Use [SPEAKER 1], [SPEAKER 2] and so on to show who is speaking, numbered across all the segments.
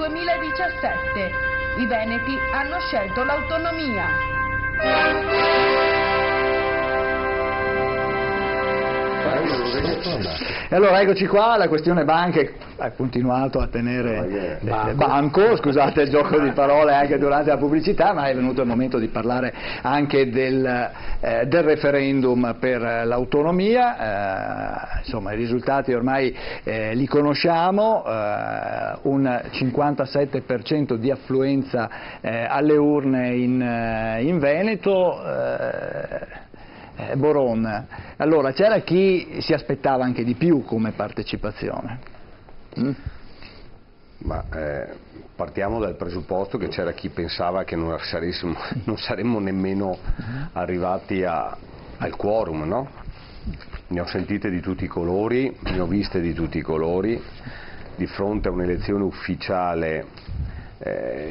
[SPEAKER 1] 2017. I veneti hanno scelto l'autonomia.
[SPEAKER 2] E allora eccoci qua, la questione banche ha continuato a tenere banco, scusate il gioco di parole anche durante la pubblicità, ma è venuto il momento di parlare anche del referendum per l'autonomia. Insomma, i risultati ormai li conosciamo, un 57% di affluenza alle urne in Veneto. Boron, allora c'era chi si aspettava anche di più come partecipazione.
[SPEAKER 3] Ma partiamo dal presupposto che c'era chi pensava che non saremmo nemmeno arrivati al quorum, no? Ne ho sentite di tutti i colori, ne ho viste di tutti i colori, di fronte a un'elezione ufficiale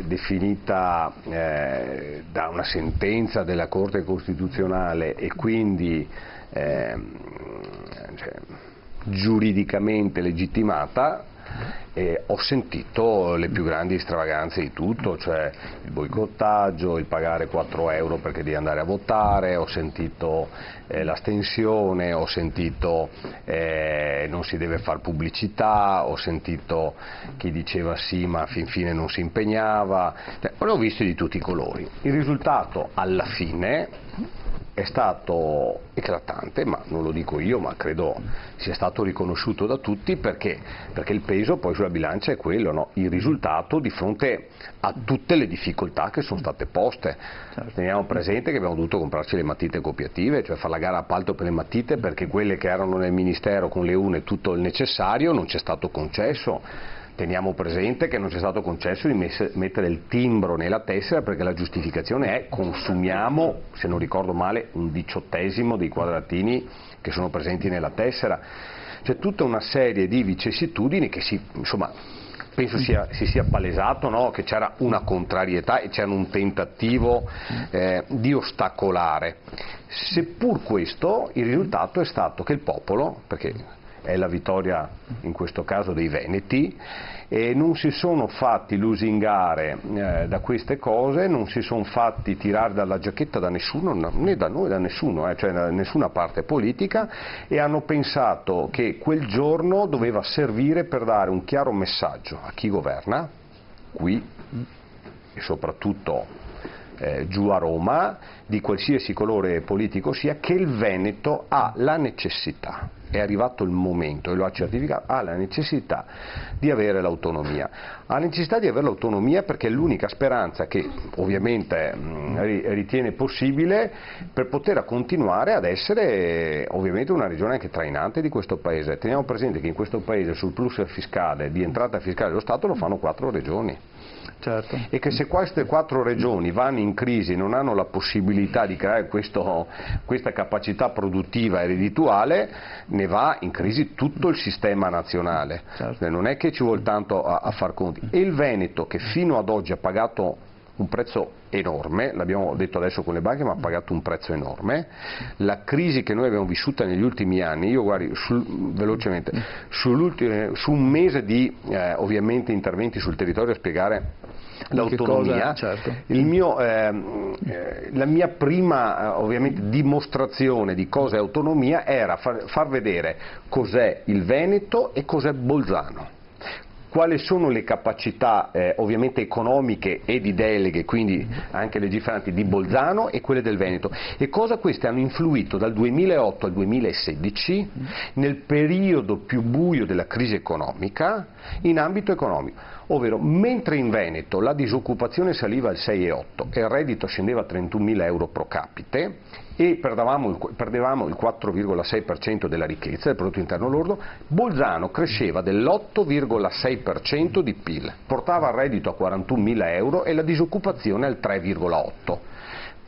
[SPEAKER 3] definita da una sentenza della Corte Costituzionale e quindi giuridicamente legittimata, ho sentito le più grandi stravaganze di tutto, cioè il boicottaggio, il pagare 4 euro perché devi andare a votare, ho sentito l'astensione, ho sentito non si deve fare pubblicità, ho sentito chi diceva sì ma fin fine non si impegnava, ne ho visti di tutti i colori. Il risultato alla fine è stato eclatante, ma non lo dico io, ma credo sia stato riconosciuto da tutti, perché il peso poi sulla bilancia è quello, no? Il risultato di fronte a tutte le difficoltà che sono state poste. Teniamo presente che abbiamo dovuto comprarci le matite copiative, cioè fare la gara appalto per le matite, perché quelle che erano nel ministero con le urne tutto il necessario non c'è stato concesso. Teniamo presente che non c'è stato concesso di mettere il timbro nella tessera, perché la giustificazione è consumiamo, se non ricordo male, 1/18 dei quadratini che sono presenti nella tessera. C'è tutta una serie di vicissitudini che penso si sia palesato, no? Che c'era una contrarietà e c'era un tentativo di ostacolare. Seppur questo, il risultato è stato che il popolo, perché è la vittoria in questo caso dei veneti, e non si sono fatti lusingare da queste cose, non si sono fatti tirare dalla giacchetta da nessuno, né da noi, da nessuno, cioè da nessuna parte politica, e hanno pensato che quel giorno doveva servire per dare un chiaro messaggio a chi governa qui e soprattutto giù a Roma, di qualsiasi colore politico sia, che il Veneto ha la necessità, è arrivato il momento e lo ha certificato, ha la necessità di avere l'autonomia. Ha necessità di avere l'autonomia perché è l'unica speranza che ovviamente ritiene possibile per poter continuare ad essere ovviamente una regione anche trainante di questo paese. Teniamo presente che in questo paese sul plus fiscale, di entrata fiscale dello Stato, lo fanno 4 regioni.
[SPEAKER 2] Certo.
[SPEAKER 3] E che se queste 4 regioni vanno in crisi, non hanno la possibilità di creare questa capacità produttiva e reddituale, ne va in crisi tutto il sistema nazionale.
[SPEAKER 2] Certo.
[SPEAKER 3] Non è che ci vuole tanto a far conti. E il Veneto, che fino ad oggi ha pagato un prezzo enorme, l'abbiamo detto adesso con le banche, ma ha pagato un prezzo enorme. La crisi che noi abbiamo vissuta negli ultimi anni, io guardi velocemente, su un mese di ovviamente interventi sul territorio a spiegare l'autonomia,
[SPEAKER 2] certo.
[SPEAKER 3] La mia prima ovviamente dimostrazione di cosa è autonomia era far vedere cos'è il Veneto e cos'è Bolzano. Quali sono le capacità ovviamente economiche e di deleghe, quindi anche legiferanti, di Bolzano e quelle del Veneto, e cosa queste hanno influito dal 2008 al 2016 nel periodo più buio della crisi economica in ambito economico. Ovvero, mentre in Veneto la disoccupazione saliva al 6,8 e il reddito scendeva a 31.000 euro pro capite e perdevamo il 4,6% della ricchezza, del prodotto interno lordo, Bolzano cresceva dell'8,6% di PIL, portava il reddito a 41.000 euro e la disoccupazione al 3,8%.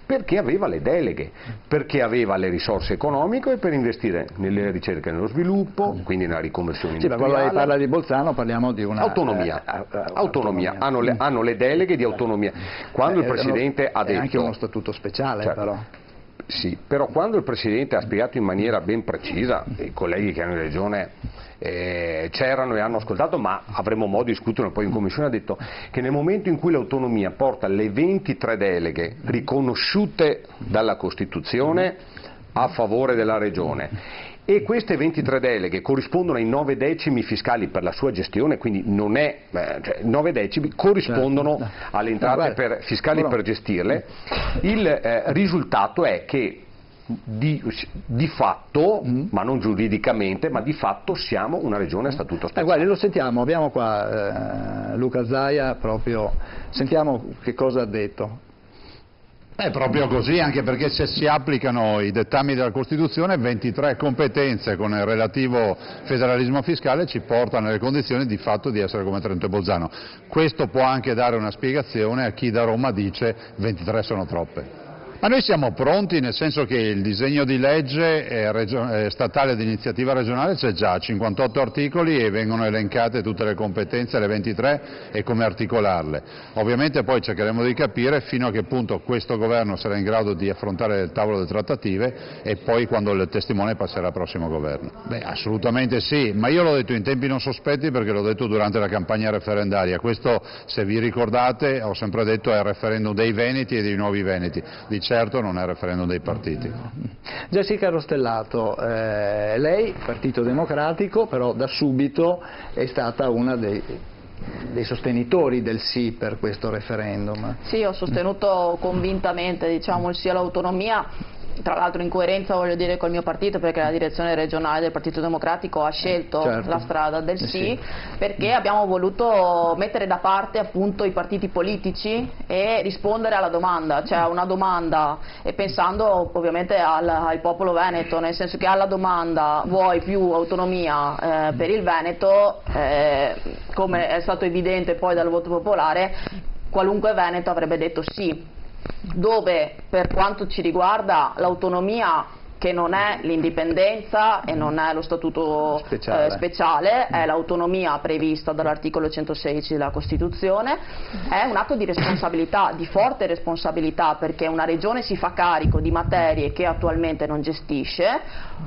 [SPEAKER 3] Perché aveva le deleghe, perché aveva le risorse economiche per investire nelle ricerche e nello sviluppo, quindi nella riconversione industriale.
[SPEAKER 2] Sì, ma quando parla di Bolzano parliamo di una
[SPEAKER 3] autonomia. Hanno le deleghe di autonomia. Quando il Presidente ha detto...
[SPEAKER 2] È anche uno statuto speciale,
[SPEAKER 3] certo,
[SPEAKER 2] però.
[SPEAKER 3] Sì, però quando il Presidente ha spiegato in maniera ben precisa, i colleghi che hanno in Regione c'erano e hanno ascoltato, ma avremo modo di discutere poi in Commissione, ha detto che nel momento in cui l'autonomia porta le 23 deleghe riconosciute dalla Costituzione a favore della Regione, e queste 23 deleghe corrispondono ai 9 decimi fiscali per la sua gestione, quindi non è, cioè 9 decimi corrispondono alle entrate fiscali per gestirle, il risultato è che di fatto, ma non giuridicamente, ma di fatto siamo una regione a statuto speciale.
[SPEAKER 2] Guardi, lo sentiamo, abbiamo qua Luca Zaia, proprio, sentiamo che cosa ha detto.
[SPEAKER 4] È proprio così, anche perché se si applicano i dettami della Costituzione, 23 competenze con il relativo federalismo fiscale ci portano nelle condizioni di fatto di essere come Trento e Bolzano. Questo può anche dare una spiegazione a chi da Roma dice 23 sono troppe. Ma noi siamo pronti, nel senso che il disegno di legge statale di iniziativa regionale c'è già, 58 articoli, e vengono elencate tutte le competenze, le 23, e come articolarle. Ovviamente poi cercheremo di capire fino a che punto questo governo sarà in grado di affrontare il tavolo delle trattative, e poi quando il testimone passerà al prossimo governo. Beh, assolutamente sì, ma io l'ho detto in tempi non sospetti, perché l'ho detto durante la campagna referendaria. Questo, se vi ricordate, ho sempre detto è il referendum dei Veneti e dei nuovi Veneti. Certo non è il referendum dei partiti.
[SPEAKER 2] Jessica Rostellato, lei, Partito Democratico, però da subito è stata una dei sostenitori del sì per questo referendum.
[SPEAKER 5] Sì, ho sostenuto convintamente, diciamo, il sì all'autonomia. Tra l'altro in coerenza, voglio dire, col mio partito, perché la direzione regionale del Partito Democratico ha scelto la strada del sì, perché abbiamo voluto mettere da parte appunto i partiti politici e rispondere alla domanda, cioè una domanda, e pensando ovviamente al popolo veneto, nel senso che alla domanda vuoi più autonomia per il Veneto, come è stato evidente poi dal voto popolare, qualunque veneto avrebbe detto sì. Dove, per quanto ci riguarda, l'autonomia, che non è l'indipendenza e non è lo statuto speciale, è l'autonomia prevista dall'articolo 116 della Costituzione, è un atto di responsabilità, di forte responsabilità, perché una regione si fa carico di materie che attualmente non gestisce,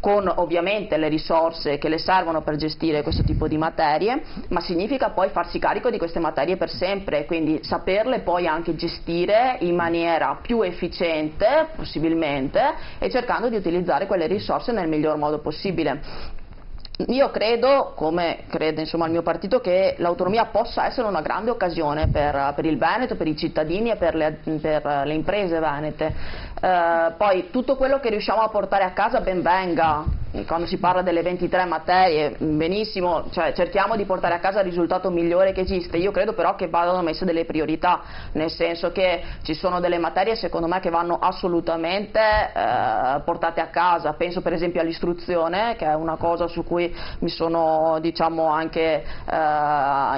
[SPEAKER 5] con ovviamente le risorse che le servono per gestire questo tipo di materie, ma significa poi farsi carico di queste materie per sempre, quindi saperle poi anche gestire in maniera più efficiente possibilmente, e cercando di utilizzare quelle risorse nel miglior modo possibile. Io credo, come crede insomma il mio partito, che l'autonomia possa essere una grande occasione per il Veneto, per i cittadini e per le imprese venete. Poi tutto quello che riusciamo a portare a casa ben venga. Quando si parla delle 23 materie, benissimo, cioè cerchiamo di portare a casa il risultato migliore che esiste. Io credo però che vadano messe delle priorità, nel senso che ci sono delle materie secondo me che vanno assolutamente portate a casa. Penso per esempio all'istruzione, che è una cosa su cui mi sono, diciamo, anche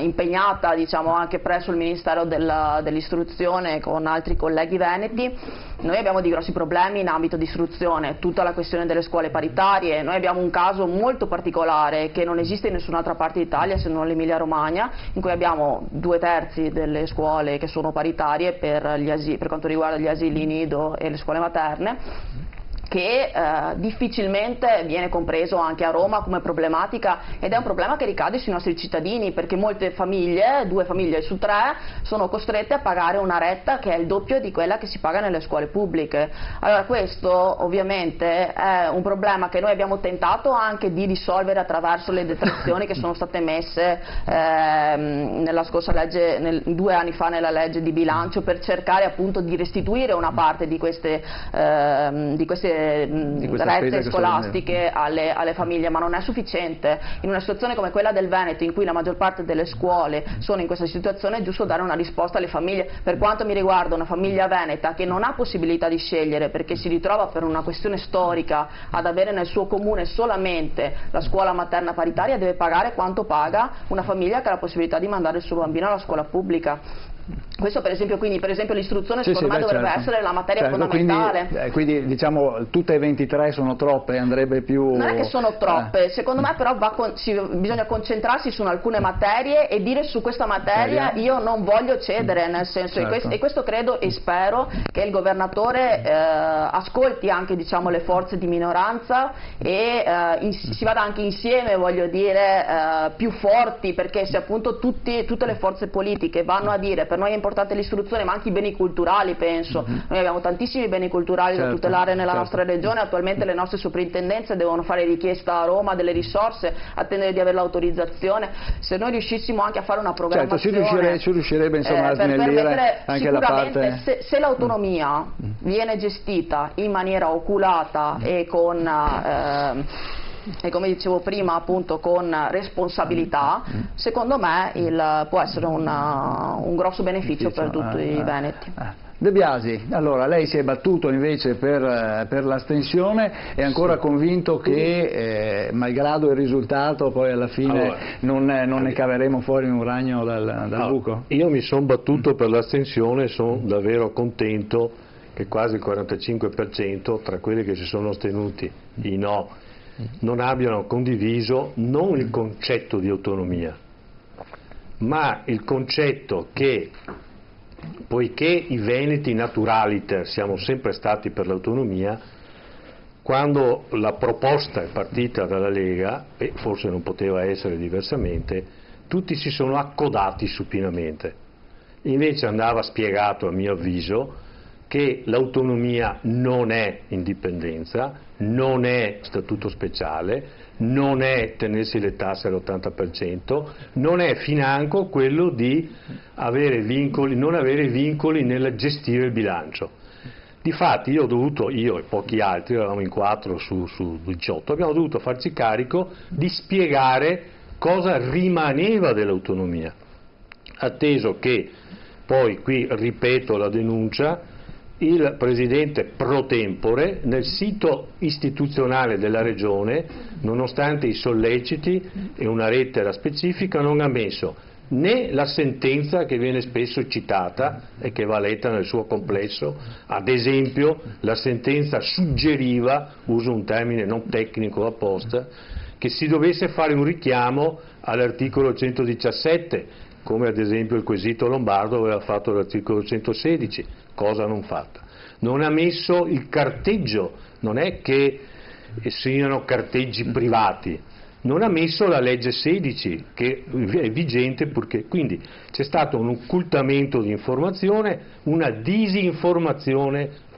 [SPEAKER 5] impegnata, diciamo, anche presso il Ministero dell'Istruzione con altri colleghi veneti. Noi abbiamo dei grossi problemi in ambito di istruzione, tutta la questione delle scuole paritarie. Noi abbiamo un caso molto particolare che non esiste in nessun'altra parte d'Italia se non l'Emilia Romagna, in cui abbiamo 2/3 delle scuole che sono paritarie per quanto riguarda gli asili nido e le scuole materne, che difficilmente viene compreso anche a Roma come problematica, ed è un problema che ricade sui nostri cittadini, perché molte famiglie, 2 famiglie su 3, sono costrette a pagare una retta che è il doppio di quella che si paga nelle scuole pubbliche. Allora questo ovviamente è un problema che noi abbiamo tentato anche di risolvere attraverso le detrazioni che sono state messe nella scorsa legge, 2 anni fa nella legge di bilancio, per cercare appunto di restituire una parte di queste rette scolastiche alle famiglie, ma non è sufficiente. In una situazione come quella del Veneto, in cui la maggior parte delle scuole sono in questa situazione, è giusto dare una risposta alle famiglie. Per quanto mi riguarda, una famiglia veneta che non ha possibilità di scegliere, perché si ritrova per una questione storica ad avere nel suo comune solamente la scuola materna paritaria, deve pagare quanto paga una famiglia che ha la possibilità di mandare il suo bambino alla scuola pubblica. Questo per esempio, quindi per esempio l'istruzione secondo me dovrebbe essere la materia fondamentale.
[SPEAKER 2] Quindi diciamo tutte e 23 sono troppe, andrebbe più...
[SPEAKER 5] Non è che sono troppe, secondo me però bisogna concentrarsi su alcune materie e dire su questa materia io non voglio cedere, nel senso, e questo credo e spero che il governatore ascolti anche diciamo le forze di minoranza e si vada anche insieme, voglio dire, più forti, perché se appunto tutte le forze politiche vanno a dire per noi è importante l'istruzione ma anche i beni culturali, penso, noi abbiamo tantissimi beni culturali da tutelare nella nostra regione, attualmente le nostre soprintendenze devono fare richiesta a Roma delle risorse, attendere di avere l'autorizzazione, se noi riuscissimo anche a fare una programmazione
[SPEAKER 2] si riuscirebbe insomma a snellire anche la parte...
[SPEAKER 5] se l'autonomia viene gestita in maniera oculata e con e come dicevo prima appunto con responsabilità, secondo me può essere un grosso beneficio per tutti i veneti.
[SPEAKER 2] De Biasi, allora lei si è battuto invece per l'astensione, è ancora convinto che malgrado il risultato poi alla fine non ne caveremo fuori un ragno dal buco?
[SPEAKER 6] Io mi sono battuto per l'astensione e sono davvero contento che quasi il 45% tra quelli che si sono astenuti, i no, non abbiano condiviso non il concetto di autonomia, ma il concetto che poiché i veneti naturaliter siamo sempre stati per l'autonomia, quando la proposta è partita dalla Lega, e forse non poteva essere diversamente, tutti si sono accodati supinamente. Invece andava spiegato, a mio avviso, che l'autonomia non è indipendenza, non è statuto speciale, non è tenersi le tasse all'80%, non è financo quello di non avere vincoli nel gestire il bilancio. Difatti io e pochi altri, eravamo in 4 su 18, abbiamo dovuto farci carico di spiegare cosa rimaneva dell'autonomia, atteso che poi qui ripeto la denuncia, il Presidente pro tempore nel sito istituzionale della Regione, nonostante i solleciti e una lettera specifica, non ha messo né la sentenza che viene spesso citata e che va letta nel suo complesso, ad esempio la sentenza suggeriva, uso un termine non tecnico apposta, che si dovesse fare un richiamo all'articolo 117, come ad esempio il quesito Lombardo aveva fatto l'articolo 116, cosa non fatta. Non ha messo il carteggio, non è che siano carteggi privati, non ha messo la legge 16 che è vigente, perché quindi c'è stato un occultamento di informazione, una disinformazione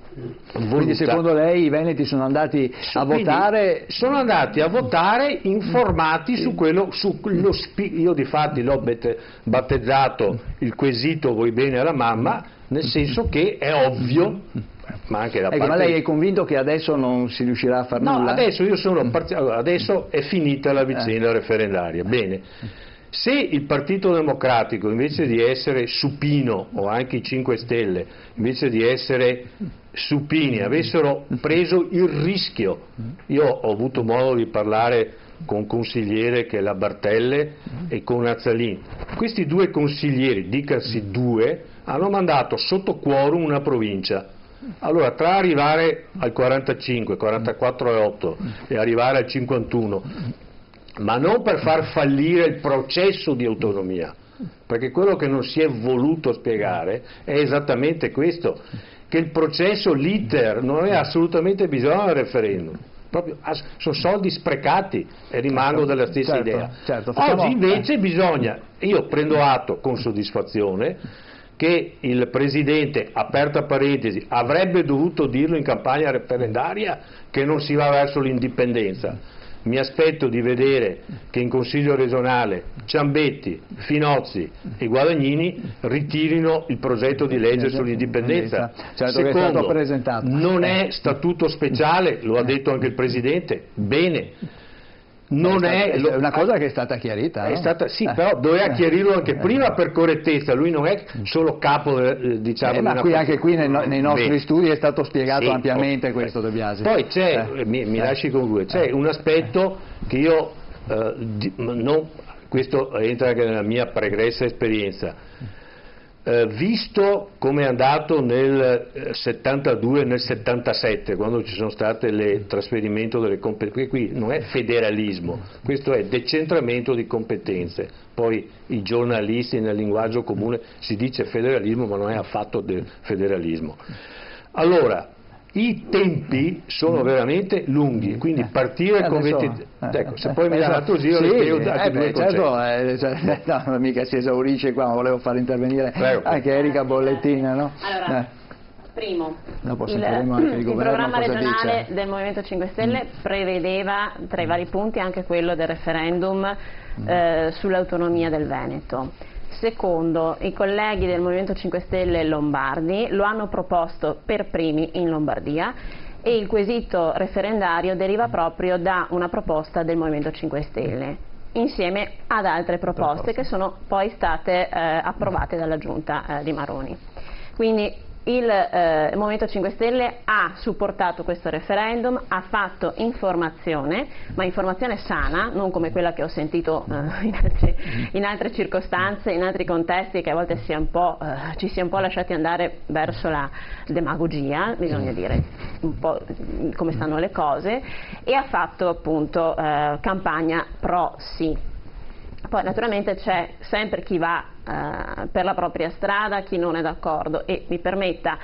[SPEAKER 6] voluta.
[SPEAKER 2] Quindi secondo lei i veneti sono andati a votare?
[SPEAKER 6] Sono andati a votare informati su quello, io difatti l'ho battezzato il quesito vuoi bene alla mamma, nel senso che è ovvio, ma anche da parte...
[SPEAKER 2] Ma lei è convinto che adesso non si riuscirà a fare nulla?
[SPEAKER 6] Adesso è finita la vicenda referendaria, bene. Se il Partito Democratico invece di essere supino, o anche i 5 Stelle, invece di essere supini, avessero preso il rischio, io ho avuto modo di parlare con un consigliere che è la Bartelle e con Azzalin, questi 2 consiglieri, dicasi 2, hanno mandato sotto quorum una provincia. Allora tra arrivare al 45, 44,8 e arrivare al 51, ma non per far fallire il processo di autonomia, perché quello che non si è voluto spiegare è esattamente questo, che il processo, l'iter, non aveva assolutamente bisogno del referendum, proprio, sono soldi sprecati e rimango della stessa idea. Oggi invece bisogna, io prendo atto con soddisfazione che il Presidente, aperta parentesi, avrebbe dovuto dirlo in campagna referendaria che non si va verso l'indipendenza. Mi aspetto di vedere che in Consiglio regionale Ciambetti, Finozzi e Guadagnini ritirino il progetto di legge sull'indipendenza. Secondo, non è statuto speciale, lo ha detto anche il Presidente, bene. Non è
[SPEAKER 2] una cosa che è stata chiarita, no?
[SPEAKER 6] È stata, sì, però doveva chiarirlo anche prima per correttezza, lui non è solo capo diciamo
[SPEAKER 2] ma anche qui nei nostri studi è stato spiegato ampiamente questo, De Biasi.
[SPEAKER 6] Poi c'è, mi lasci concludere, c'è un aspetto che io questo entra anche nella mia pregressa esperienza, visto come è andato nel 72 e nel 77, quando ci sono state le trasferimento delle competenze, qui non è federalismo, questo è decentramento di competenze. Poi i giornalisti nel linguaggio comune si dice federalismo, ma non è affatto del federalismo. Allora, i tempi sono veramente lunghi, quindi partire con 20... Ecco, se poi mi dà così io le spiego due concetti.
[SPEAKER 2] Certo, no, mica si esaurisce qua, ma volevo far intervenire anche Erika Bollettina, no?
[SPEAKER 7] Allora, primo,
[SPEAKER 2] il
[SPEAKER 7] programma regionale del Movimento 5 Stelle prevedeva tra i vari punti anche quello del referendum sull'autonomia del Veneto. Secondo, i colleghi del Movimento 5 Stelle lombardi lo hanno proposto per primi in Lombardia e il quesito referendario deriva proprio da una proposta del Movimento 5 Stelle, insieme ad altre proposte che sono poi state approvate dalla giunta di Maroni. Quindi il Movimento 5 Stelle ha supportato questo referendum, ha fatto informazione, ma informazione sana, non come quella che ho sentito in altre circostanze, in altri contesti, che a volte ci si è un po' lasciati andare verso la demagogia, bisogna dire un po' come stanno le cose, e ha fatto appunto campagna pro sì. Poi naturalmente c'è sempre chi va per la propria strada, chi non è d'accordo, e mi permetta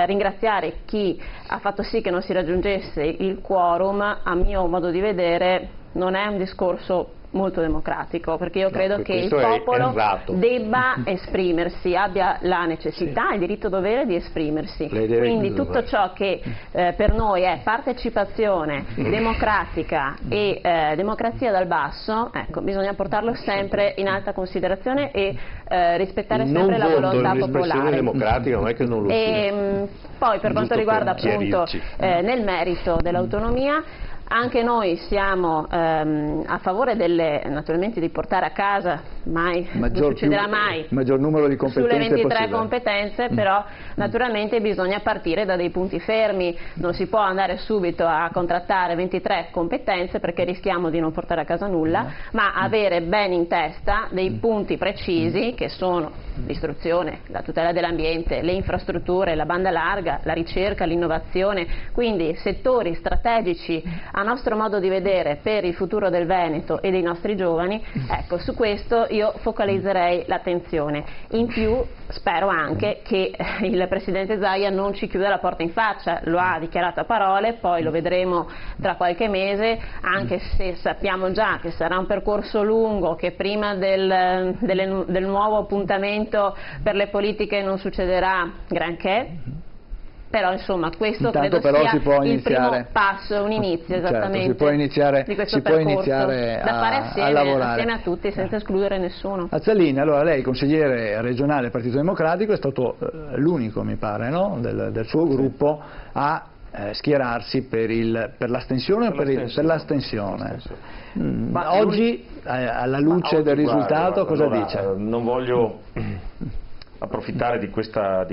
[SPEAKER 7] ringraziare chi ha fatto sì che non si raggiungesse il quorum. A mio modo di vedere non è un discorso molto democratico, perché io credo che il popolo debba esprimersi, abbia la necessità, il diritto dovere di esprimersi, quindi tutto ciò che per noi è partecipazione democratica e democrazia dal basso, ecco, bisogna portarlo sempre in alta considerazione e rispettare sempre la volontà popolare.
[SPEAKER 6] Democratica non è che non lo sia.
[SPEAKER 7] Poi per quanto riguarda appunto nel merito dell'autonomia, anche noi siamo a favore naturalmente di portare a casa, non succederà mai,
[SPEAKER 2] maggior numero di competenze
[SPEAKER 7] sulle 23
[SPEAKER 2] possibile.
[SPEAKER 7] Competenze, però naturalmente bisogna partire da dei punti fermi, non si può andare subito a contrattare 23 competenze perché rischiamo di non portare a casa nulla, ma avere ben in testa dei punti precisi che sono l'istruzione, la tutela dell'ambiente, le infrastrutture, la banda larga, la ricerca, l'innovazione, quindi settori strategici a nostro modo di vedere per il futuro del Veneto e dei nostri giovani. Ecco, su questo io focalizzerei l'attenzione. In più spero anche che il Presidente Zaia non ci chiuda la porta in faccia, lo ha dichiarato a parole, poi lo vedremo tra qualche mese, anche se sappiamo già che sarà un percorso lungo, che prima del nuovo appuntamento per le politiche non succederà granché. Però insomma questo
[SPEAKER 2] intanto
[SPEAKER 7] credo sia
[SPEAKER 2] il
[SPEAKER 7] primo passo, un inizio esattamente,
[SPEAKER 2] certo, si può iniziare
[SPEAKER 7] da fare
[SPEAKER 2] a lavorare
[SPEAKER 7] assieme a tutti senza escludere nessuno.
[SPEAKER 2] Azzalini, allora lei consigliere regionale del Partito Democratico è stato l'unico, mi pare, no? del suo gruppo a schierarsi per l'astensione o per l'astensione. Oggi alla luce del risultato cosa dice?
[SPEAKER 8] Non voglio approfittare di questa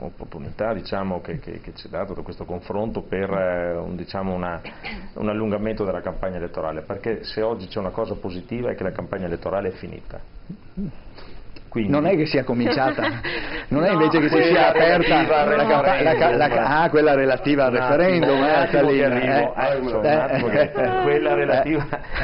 [SPEAKER 8] opportunità, diciamo, che ci è dato da questo confronto per un allungamento della campagna elettorale, perché se oggi c'è una cosa positiva è che la campagna elettorale è finita. Quindi,
[SPEAKER 2] non è che sia cominciata, non è invece che si sia aperta quella relativa al referendum,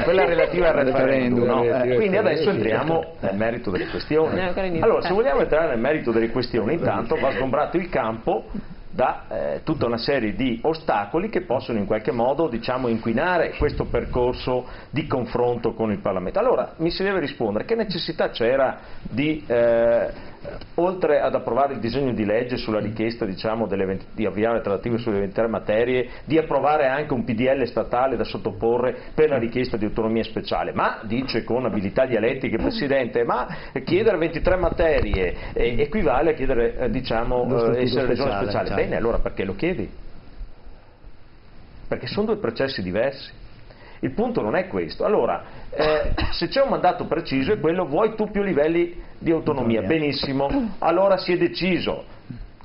[SPEAKER 8] quella relativa al referendum, no? Quindi adesso entriamo nel merito delle questioni. Allora, se vogliamo entrare nel merito delle questioni, intanto va sgombrato il campo da tutta una serie di ostacoli che possono in qualche modo, diciamo, inquinare questo percorso di confronto con il Parlamento. Allora mi si deve rispondere: che necessità c'era di, oltre ad approvare il disegno di legge sulla richiesta, diciamo, di avviare le trattative sulle 23 materie, di approvare anche un PDL statale da sottoporre per la richiesta di autonomia speciale? Ma, dice con abilità dialettiche il Presidente, ma chiedere 23 materie equivale a chiedere, diciamo, essere regione speciale.
[SPEAKER 2] Certo.
[SPEAKER 8] Bene, allora perché lo chiedi? Perché sono due processi diversi. Il punto non è questo. Allora, se c'è un mandato preciso è quello: vuoi tu più livelli di autonomia? Benissimo, allora si è deciso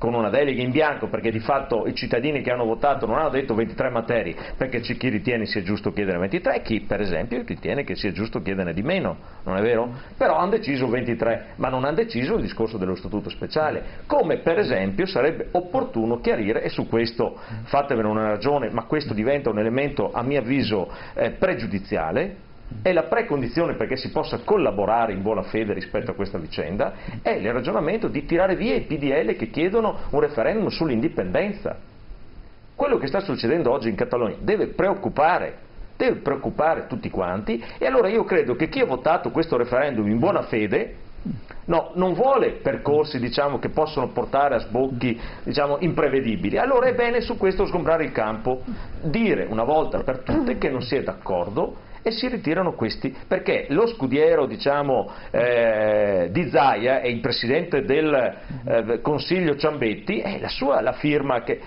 [SPEAKER 8] con una delega in bianco, perché di fatto i cittadini che hanno votato non hanno detto 23 materie, perché c'è chi ritiene sia giusto chiedere 23 e chi per esempio ritiene che sia giusto chiederne di meno, non è vero? Però hanno deciso 23, ma non hanno deciso il discorso dello statuto speciale, come per esempio sarebbe opportuno chiarire, e su questo fatevene una ragione, ma questo diventa un elemento a mio avviso pregiudiziale. È la precondizione perché si possa collaborare in buona fede rispetto a questa vicenda, è il ragionamento di tirare via i PDL che chiedono un referendum sull'indipendenza. Quello che sta succedendo oggi in Catalogna deve preoccupare tutti quanti, e allora io credo che chi ha votato questo referendum in buona fede non vuole percorsi che possono portare a sbocchi imprevedibili. Allora è bene su questo sgombrare il campo, dire una volta per tutte che non si è d'accordo e si ritirano questi, perché lo scudiero di Zaia e il presidente del Consiglio Ciambetti è la firma che,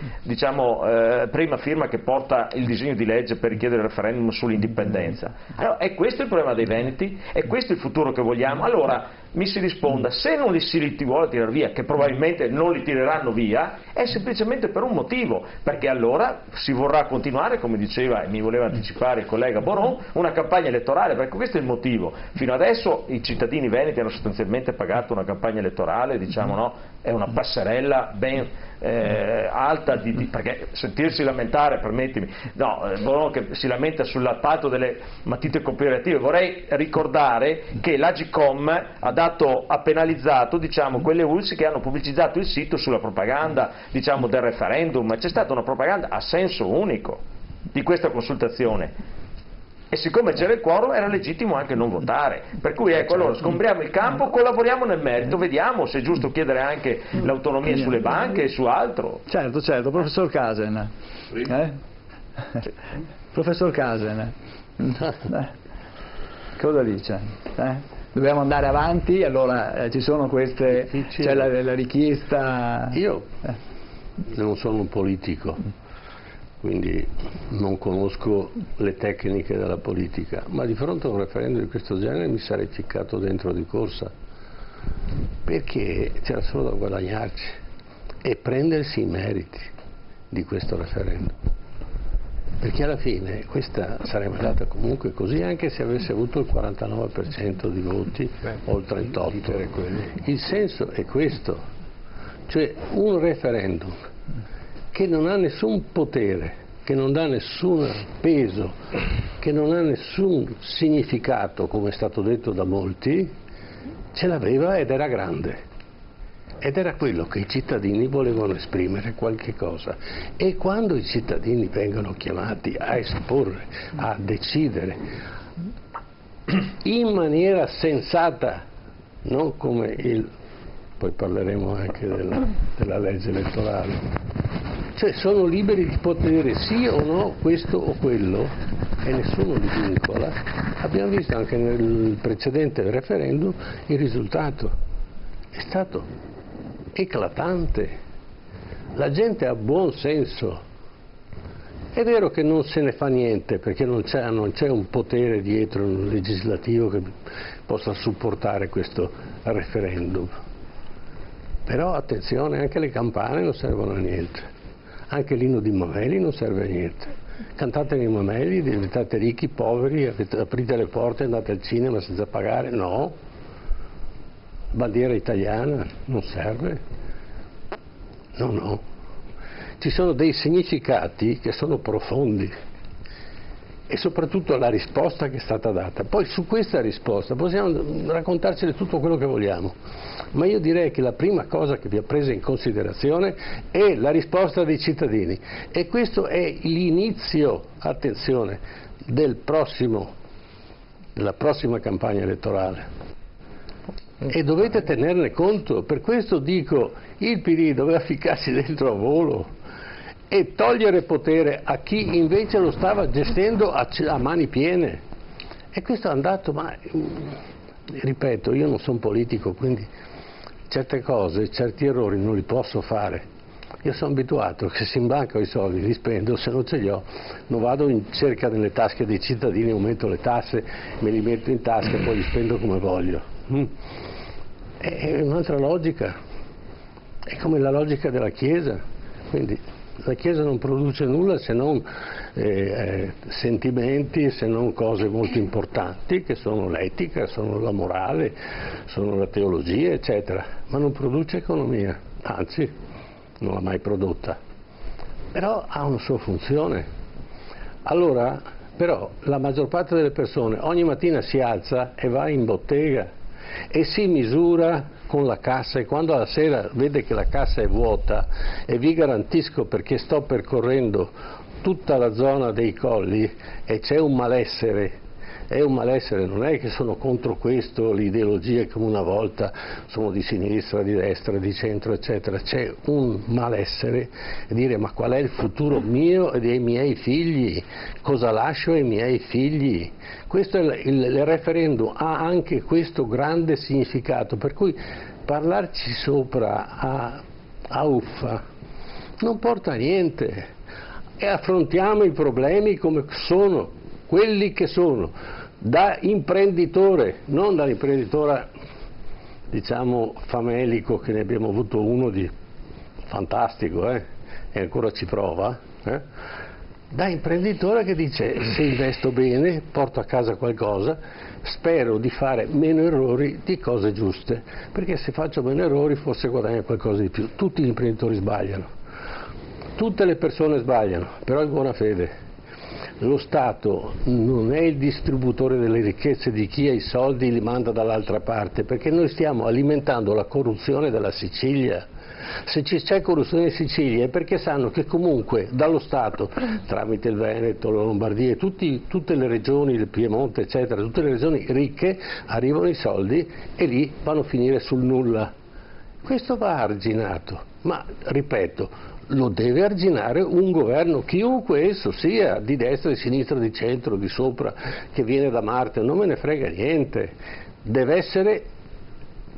[SPEAKER 8] prima firma che porta il disegno di legge per richiedere il referendum sull'indipendenza. Allora, è questo il problema dei veneti? È questo il futuro che vogliamo? Allora mi si risponda, se non li si vuole tirare via, che probabilmente non li tireranno via, è semplicemente per un motivo, perché allora si vorrà continuare, come diceva e mi voleva anticipare il collega Boron, una campagna elettorale, perché questo è il motivo. Fino adesso i cittadini veneti hanno sostanzialmente pagato una campagna elettorale, è una passerella ben alta, perché sentirsi lamentare, permettimi, Boron che si lamenta sull'appalto delle matite cooperative, vorrei ricordare che l'Agcom ha penalizzato quelle ULSS che hanno pubblicizzato il sito sulla propaganda del referendum. C'è stata una propaganda a senso unico di questa consultazione. E siccome c'era il quorum era legittimo anche non votare, per cui allora sgombriamo il campo, collaboriamo nel merito, vediamo se è giusto chiedere anche l'autonomia sulle banche e su altro.
[SPEAKER 2] Certo, professor Casen. Professor Casen, cosa dice? Dobbiamo andare avanti, allora ci sono queste, c'è la richiesta.
[SPEAKER 9] Io non sono un politico, quindi non conosco le tecniche della politica, ma di fronte a un referendum di questo genere mi sarei ficcato dentro di corsa, perché c'era solo da guadagnarci e prendersi i meriti di questo referendum, perché alla fine questa sarebbe andata comunque così, anche se avesse avuto il 49% di voti o il 38%. Il senso è questo, cioè un referendum che non ha nessun potere, che non dà nessun peso, che non ha nessun significato, come è stato detto da molti, ce l'aveva ed era grande. Ed era quello che i cittadini volevano esprimere qualche cosa. E quando i cittadini vengono chiamati a esporre, a decidere in maniera sensata, non come poi parleremo anche della legge elettorale, cioè sono liberi di poter dire sì o no, questo o quello, e nessuno li vincola. Abbiamo visto anche nel precedente referendum il risultato è stato eclatante. La gente ha buon senso. È vero che non se ne fa niente perché non c'è un potere dietro, un legislativo che possa supportare questo referendum, però attenzione, anche le campane non servono a niente. Anche l'inno di Mameli non serve a niente. Cantate i Mameli, diventate ricchi, poveri, aprite le porte, andate al cinema senza pagare, no. Bandiera italiana non serve, no. Ci sono dei significati che sono profondi e soprattutto la risposta che è stata data. Poi su questa risposta possiamo raccontarcene tutto quello che vogliamo, ma io direi che la prima cosa che vi ha preso in considerazione è la risposta dei cittadini, e questo è l'inizio, attenzione, della prossima campagna elettorale. E dovete tenerne conto. Per questo dico, il PD doveva ficcarsi dentro a volo e togliere potere a chi invece lo stava gestendo a mani piene, e questo è andato. Ma ripeto, io non sono politico, quindi certe cose, certi errori non li posso fare. Io sono abituato che se in banca ho i soldi li spendo, se non ce li ho non vado in cerca nelle tasche dei cittadini, aumento le tasse, me li metto in tasca e poi li spendo come voglio. È un'altra logica. È come la logica della Chiesa, quindi la Chiesa non produce nulla se non sentimenti, se non cose molto importanti che sono l'etica, sono la morale, sono la teologia, eccetera, ma non produce economia, anzi non l'ha mai prodotta, però ha una sua funzione. Allora, però la maggior parte delle persone ogni mattina si alza e va in bottega e si misura con la cassa, e quando alla sera vede che la cassa è vuota, e vi garantisco, perché sto percorrendo tutta la zona dei colli e c'è un malessere, non è che sono contro questo, l'ideologia come una volta sono di sinistra, di destra, di centro, eccetera, c'è un malessere, e dire ma qual è il futuro mio e dei miei figli, cosa lascio ai miei figli? Questo è il referendum, ha anche questo grande significato, per cui parlarci sopra a uffa non porta a niente, e affrontiamo i problemi come sono, quelli che sono, da imprenditore, non dall'imprenditore diciamo famelico, che ne abbiamo avuto uno di fantastico e ancora ci prova, da imprenditore che dice se investo bene porto a casa qualcosa, spero di fare meno errori di cose giuste, perché se faccio meno errori forse guadagno qualcosa di più. Tutti gli imprenditori sbagliano, tutte le persone sbagliano, però in buona fede. Lo Stato non è il distributore delle ricchezze di chi ha i soldi li manda dall'altra parte, perché noi stiamo alimentando la corruzione della Sicilia. Se c'è corruzione in Sicilia è perché sanno che comunque dallo Stato, tramite il Veneto, la Lombardia, tutte le regioni, il Piemonte, eccetera, tutte le regioni ricche, arrivano i soldi e lì vanno a finire sul nulla. Questo va arginato, ma ripeto, lo deve arginare un governo, chiunque esso sia, di destra, di sinistra, di centro, di sopra, che viene da Marte, non me ne frega niente. Deve essere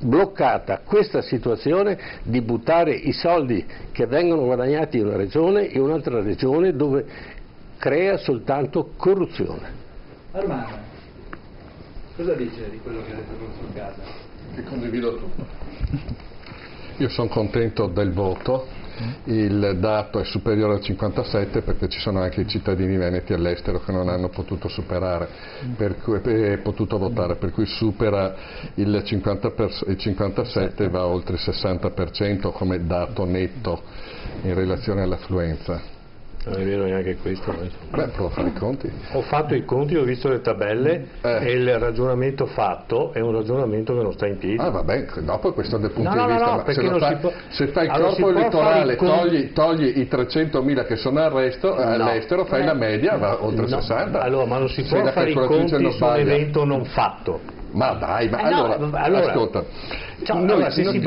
[SPEAKER 9] bloccata questa situazione di buttare i soldi che vengono guadagnati in una regione in un'altra regione, dove crea soltanto corruzione.
[SPEAKER 2] Armando, cosa dice di quello che ha detto Consul Casa?
[SPEAKER 10] Che condivido tutto. Io sono contento del voto. Il dato è superiore al 57 perché ci sono anche i cittadini veneti all'estero che non hanno potuto superare, potuto votare, per cui supera il 57 e va oltre il 60% come dato netto in relazione all'affluenza.
[SPEAKER 6] Non è vero neanche questo.
[SPEAKER 10] Beh, provo a fare i conti.
[SPEAKER 6] Ho fatto i conti, ho visto le tabelle e il ragionamento fatto è un ragionamento che non sta in piedi.
[SPEAKER 10] Ah vabbè, dopo questo dal punto
[SPEAKER 6] di vista,
[SPEAKER 10] ma se fai il corpo elettorale, togli i 300.000 che sono all'estero, fai la media, va oltre il 60.
[SPEAKER 6] Allora, ma non si può fare i conti su un evento non fatto.
[SPEAKER 10] Ma dai, ma allora ascolta,
[SPEAKER 6] allora, si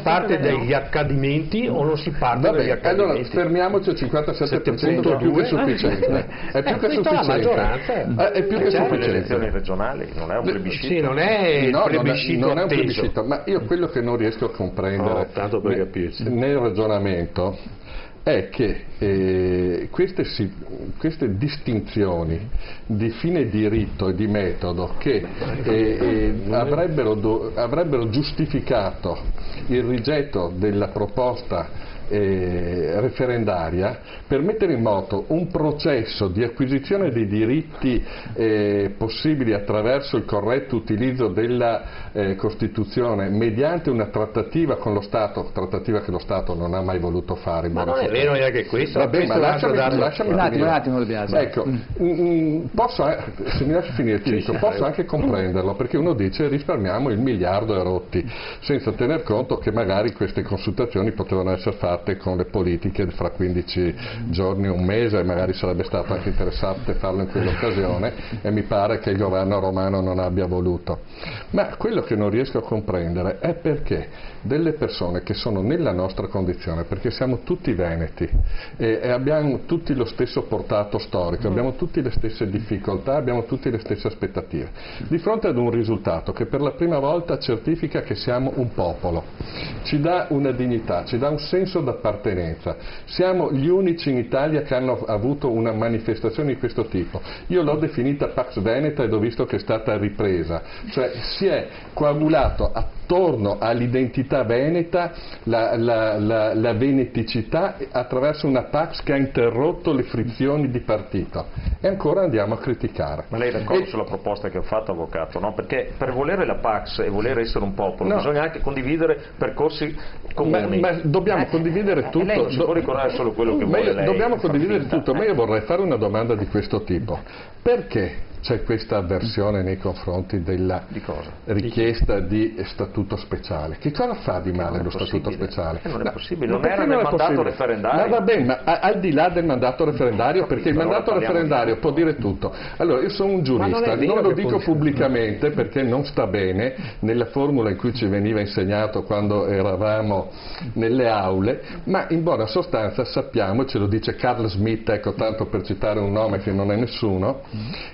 [SPEAKER 6] parte dagli accadimenti o non si parte dagli accadimenti?
[SPEAKER 10] Allora fermiamoci al 57%, è più che sufficiente. È più che sufficiente. È più che sufficiente.
[SPEAKER 8] Le elezioni regionali non è un plebiscito.
[SPEAKER 6] Sì, non è il plebiscito
[SPEAKER 10] non è un plebiscito, ma io quello che non riesco a comprendere
[SPEAKER 6] tanto per capirci,
[SPEAKER 10] nel ragionamento è che queste distinzioni di fine diritto e di metodo che avrebbero giustificato il rigetto della proposta referendaria per mettere in moto un processo di acquisizione dei diritti possibili attraverso il corretto utilizzo della Costituzione mediante una trattativa con lo Stato, trattativa che lo Stato non ha mai voluto fare.
[SPEAKER 6] Ma non è vero neanche questo.
[SPEAKER 10] Vabbè, ma lasciami
[SPEAKER 2] un attimo
[SPEAKER 10] ecco, se mi lasci finire ti dico, posso anche comprenderlo, perché uno dice risparmiamo il miliardo e rotti, senza tener conto che magari queste consultazioni potevano essere fatte con le politiche fra 15 giorni, un mese, e magari sarebbe stato anche interessante farlo in quell'occasione, e mi pare che il governo romano non abbia voluto. Ma quello che non riesco a comprendere è perché delle persone che sono nella nostra condizione, perché siamo tutti veneti e abbiamo tutti lo stesso portato storico, abbiamo tutti le stesse difficoltà, abbiamo tutte le stesse aspettative, di fronte ad un risultato che per la prima volta certifica che siamo un popolo, ci dà una dignità, ci dà un senso d'appartenenza. Siamo gli unici in Italia che hanno avuto una manifestazione di questo tipo. Io l'ho definita Pax Veneta ed ho visto che è stata ripresa, cioè si è coagulato attorno all'identità veneta la veneticità attraverso una Pax che ha interrotto le frizioni di partito, e ancora andiamo a criticare.
[SPEAKER 8] Ma lei è d'accordo sulla proposta che ho fatto, avvocato? No? Perché per volere la Pax e voler essere un popolo bisogna anche condividere percorsi comuni.
[SPEAKER 10] Ma dobbiamo condividere tutto.
[SPEAKER 8] Lei non si può ricordare solo quello che vuole lei.
[SPEAKER 10] Dobbiamo condividere tutto, ma io vorrei fare una domanda di questo tipo. Perché c'è questa avversione nei confronti della richiesta di statuto speciale? Che cosa fa di male lo statuto speciale?
[SPEAKER 8] Non è possibile, non era nel mandato referendario.
[SPEAKER 10] Ma va bene, ma al di là del mandato referendario, perché il mandato referendario può dire tutto. Allora, io sono un giurista, non lo dico pubblicamente perché non sta bene nella formula in cui ci veniva insegnato quando eravamo nelle aule, ma in buona sostanza sappiamo, ce lo dice Carl Smith, ecco, tanto per citare un nome che non è nessuno,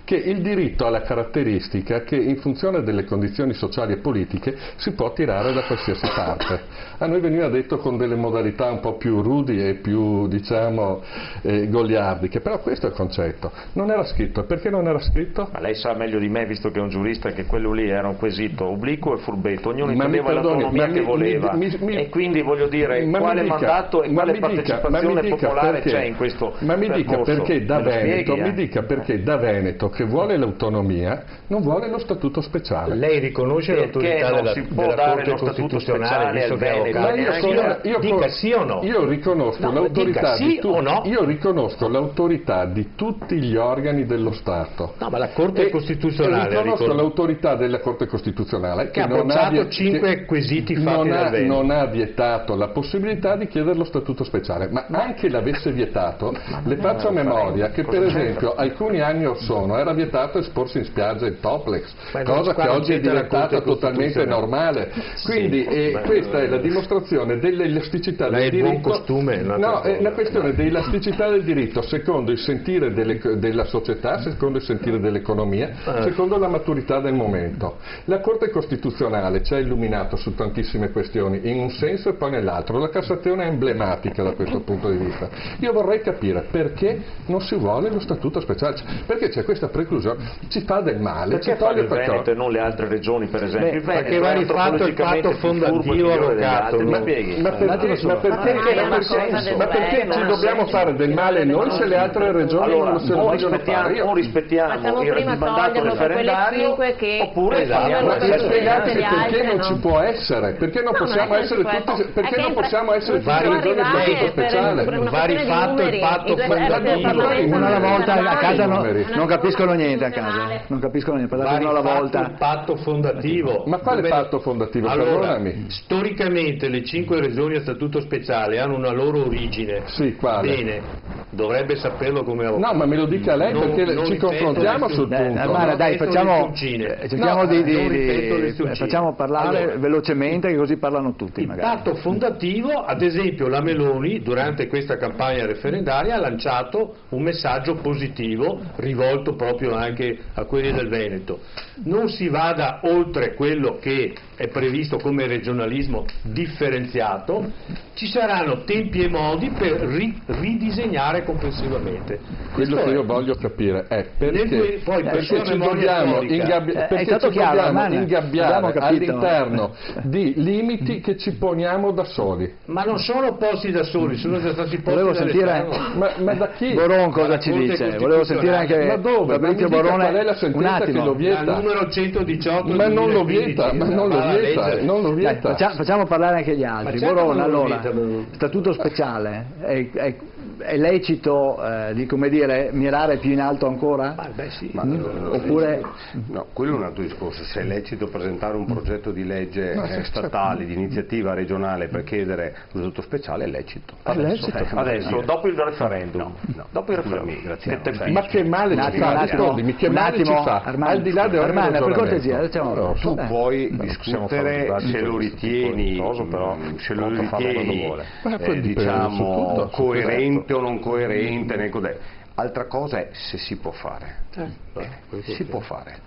[SPEAKER 10] che il diritto ha la caratteristica che in funzione delle condizioni sociali e politiche si può tirare da qualsiasi parte. A noi veniva detto con delle modalità un po' più rudi e più, diciamo, goliardiche, però questo è il concetto. Non era scritto. Perché non era scritto?
[SPEAKER 8] Ma lei sa meglio di me, visto che è un giurista, che quello lì era un quesito obliquo e furbetto, ognuno intendeva l'autonomia che voleva, e quindi voglio dire, quale mandato e quale partecipazione popolare c'è in questo percorso?
[SPEAKER 10] Ma mi dica perché da Veneto, che vuole l'autonomia, non vuole lo statuto speciale.
[SPEAKER 6] Lei riconosce l'autorità della Corte Costituzionale, visto che è avvocato? Dica sì o no?
[SPEAKER 10] Io riconosco l'autorità di tutti gli organi dello Stato.
[SPEAKER 6] No, ma la Corte Costituzionale
[SPEAKER 10] riconosco l'autorità della Corte Costituzionale
[SPEAKER 6] che ha bocciato 5 quesiti fatti dal Veneto.
[SPEAKER 10] Non ha vietato la possibilità di chiedere lo statuto speciale, ma anche l'avesse vietato, le faccio a memoria che per esempio alcuni anni or sono era vietato esporsi in spiaggia in toplex, cosa che oggi è diventata totalmente normale. Quindi questa è la dimostrazione dell'elasticità del diritto.
[SPEAKER 6] Buon costume,
[SPEAKER 10] no, è una questione di elasticità del diritto secondo il sentire della società, secondo il sentire dell'economia, secondo la maturità del momento. La Corte Costituzionale ci ha illuminato su tantissime questioni in un senso e poi nell'altro. La Cassazione è emblematica da questo punto di vista. Io vorrei capire perché non si vuole lo statuto speciale, perché c'è questa preclusione, ci fa del male,
[SPEAKER 8] perché
[SPEAKER 10] ci toglie
[SPEAKER 8] il Veneto e non le altre regioni, per esempio?
[SPEAKER 6] Perché va rifatto il patto fondativo, avvocato.
[SPEAKER 10] Ma perché ci dobbiamo fare del male noi se le altre regioni non se lo vogliono fare?
[SPEAKER 8] O rispettiamo il mandato referendario, oppure
[SPEAKER 10] ma spiegateci perché non ci può essere, perché non possiamo essere tutti, perché non possiamo essere tutte le regioni a statuto speciale?
[SPEAKER 6] Va rifatto il patto fondativo.
[SPEAKER 2] Una alla volta a casa non capiscono niente a casa, non capiscono niente, parlate una alla volta.
[SPEAKER 6] Il patto fondativo.
[SPEAKER 10] Ma quale patto fondativo?
[SPEAKER 6] Allora, storicamente le 5 regioni a statuto speciale hanno una loro origine.
[SPEAKER 10] Sì, quale?
[SPEAKER 6] Bene, dovrebbe saperlo come avvocato.
[SPEAKER 10] No, ma me lo dica lei perché ci confrontiamo sul punto.
[SPEAKER 2] Guarda, dai, cerchiamo facciamo parlare velocemente, che così parlano tutti.
[SPEAKER 6] Il patto fondativo, ad esempio, la Meloni durante questa campagna referendaria ha lanciato un messaggio positivo rivolto proprio anche a quelli del Veneto. Non si vada oltre quello che è previsto come regionalismo differenziato, ci saranno tempi e modi per ridisegnare complessivamente.
[SPEAKER 10] Quello che io voglio capire è perché ci dobbiamo ingabbiare all'interno di limiti che ci poniamo da soli.
[SPEAKER 6] Ma non sono posti da soli, sono già stati posti
[SPEAKER 10] ma da chi?
[SPEAKER 2] Boron cosa ci dice? Volevo sentire anche
[SPEAKER 10] ma dove?
[SPEAKER 2] Fabrizio Borone.
[SPEAKER 10] Qual è la sentenza che lo vieta?
[SPEAKER 6] Al numero 118
[SPEAKER 10] ma non lo vieta, non lo vieta.
[SPEAKER 2] Facciamo parlare anche gli altri. Borone, allora, statuto speciale è lecito come dire, mirare più in alto ancora?
[SPEAKER 3] Sì.
[SPEAKER 2] Oppure
[SPEAKER 3] no, quello è un altro discorso. Se è lecito presentare un progetto di legge statale, di iniziativa regionale per chiedere lo statuto speciale, è lecito.
[SPEAKER 8] Adesso dopo il referendum.
[SPEAKER 3] Dopo il referendum.
[SPEAKER 10] Ma che male ci fa? Rispondimi, che male ci fa? Al di là del
[SPEAKER 2] ragionamento.
[SPEAKER 3] Tu puoi discutere se lo ritieni diciamo coerente o non coerente Altra cosa è se si può fare. Si può fare,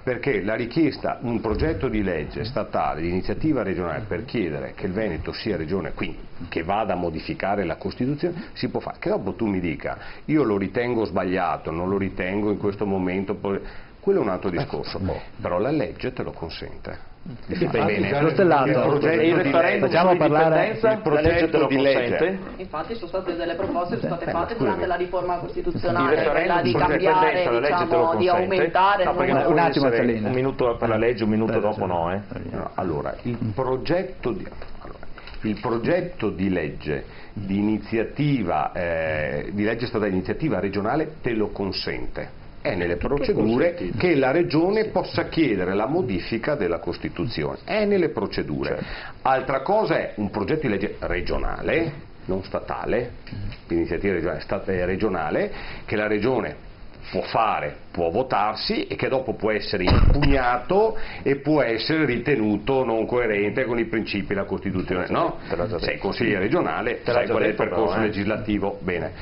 [SPEAKER 3] perché la richiesta, un progetto di legge statale, di iniziativa regionale per chiedere che il Veneto sia regione, quindi che vada a modificare la Costituzione, si può fare. Che dopo tu mi dica, io lo ritengo sbagliato, non lo ritengo in questo momento, quello è un altro discorso, però la legge te lo consente.
[SPEAKER 2] Facciamo parlare
[SPEAKER 8] il progetto di legge.
[SPEAKER 5] Infatti sono state delle proposte fatte durante la riforma costituzionale, quella di cambiare, diciamo, di aumentare
[SPEAKER 8] un attimo, un minuto per la legge, un minuto dopo no.
[SPEAKER 3] Allora, il progetto di legge di iniziativa di legge statale di iniziativa regionale te lo consente. È nelle procedure che la Regione possa chiedere la modifica della Costituzione, è nelle procedure. Altra cosa è un progetto di legge regionale, non statale, di iniziativa regionale, che la Regione può fare, può votarsi e che dopo può essere impugnato e può essere ritenuto non coerente con i principi della Costituzione. No? Sei consigliere regionale, sai qual è il percorso legislativo. Bene.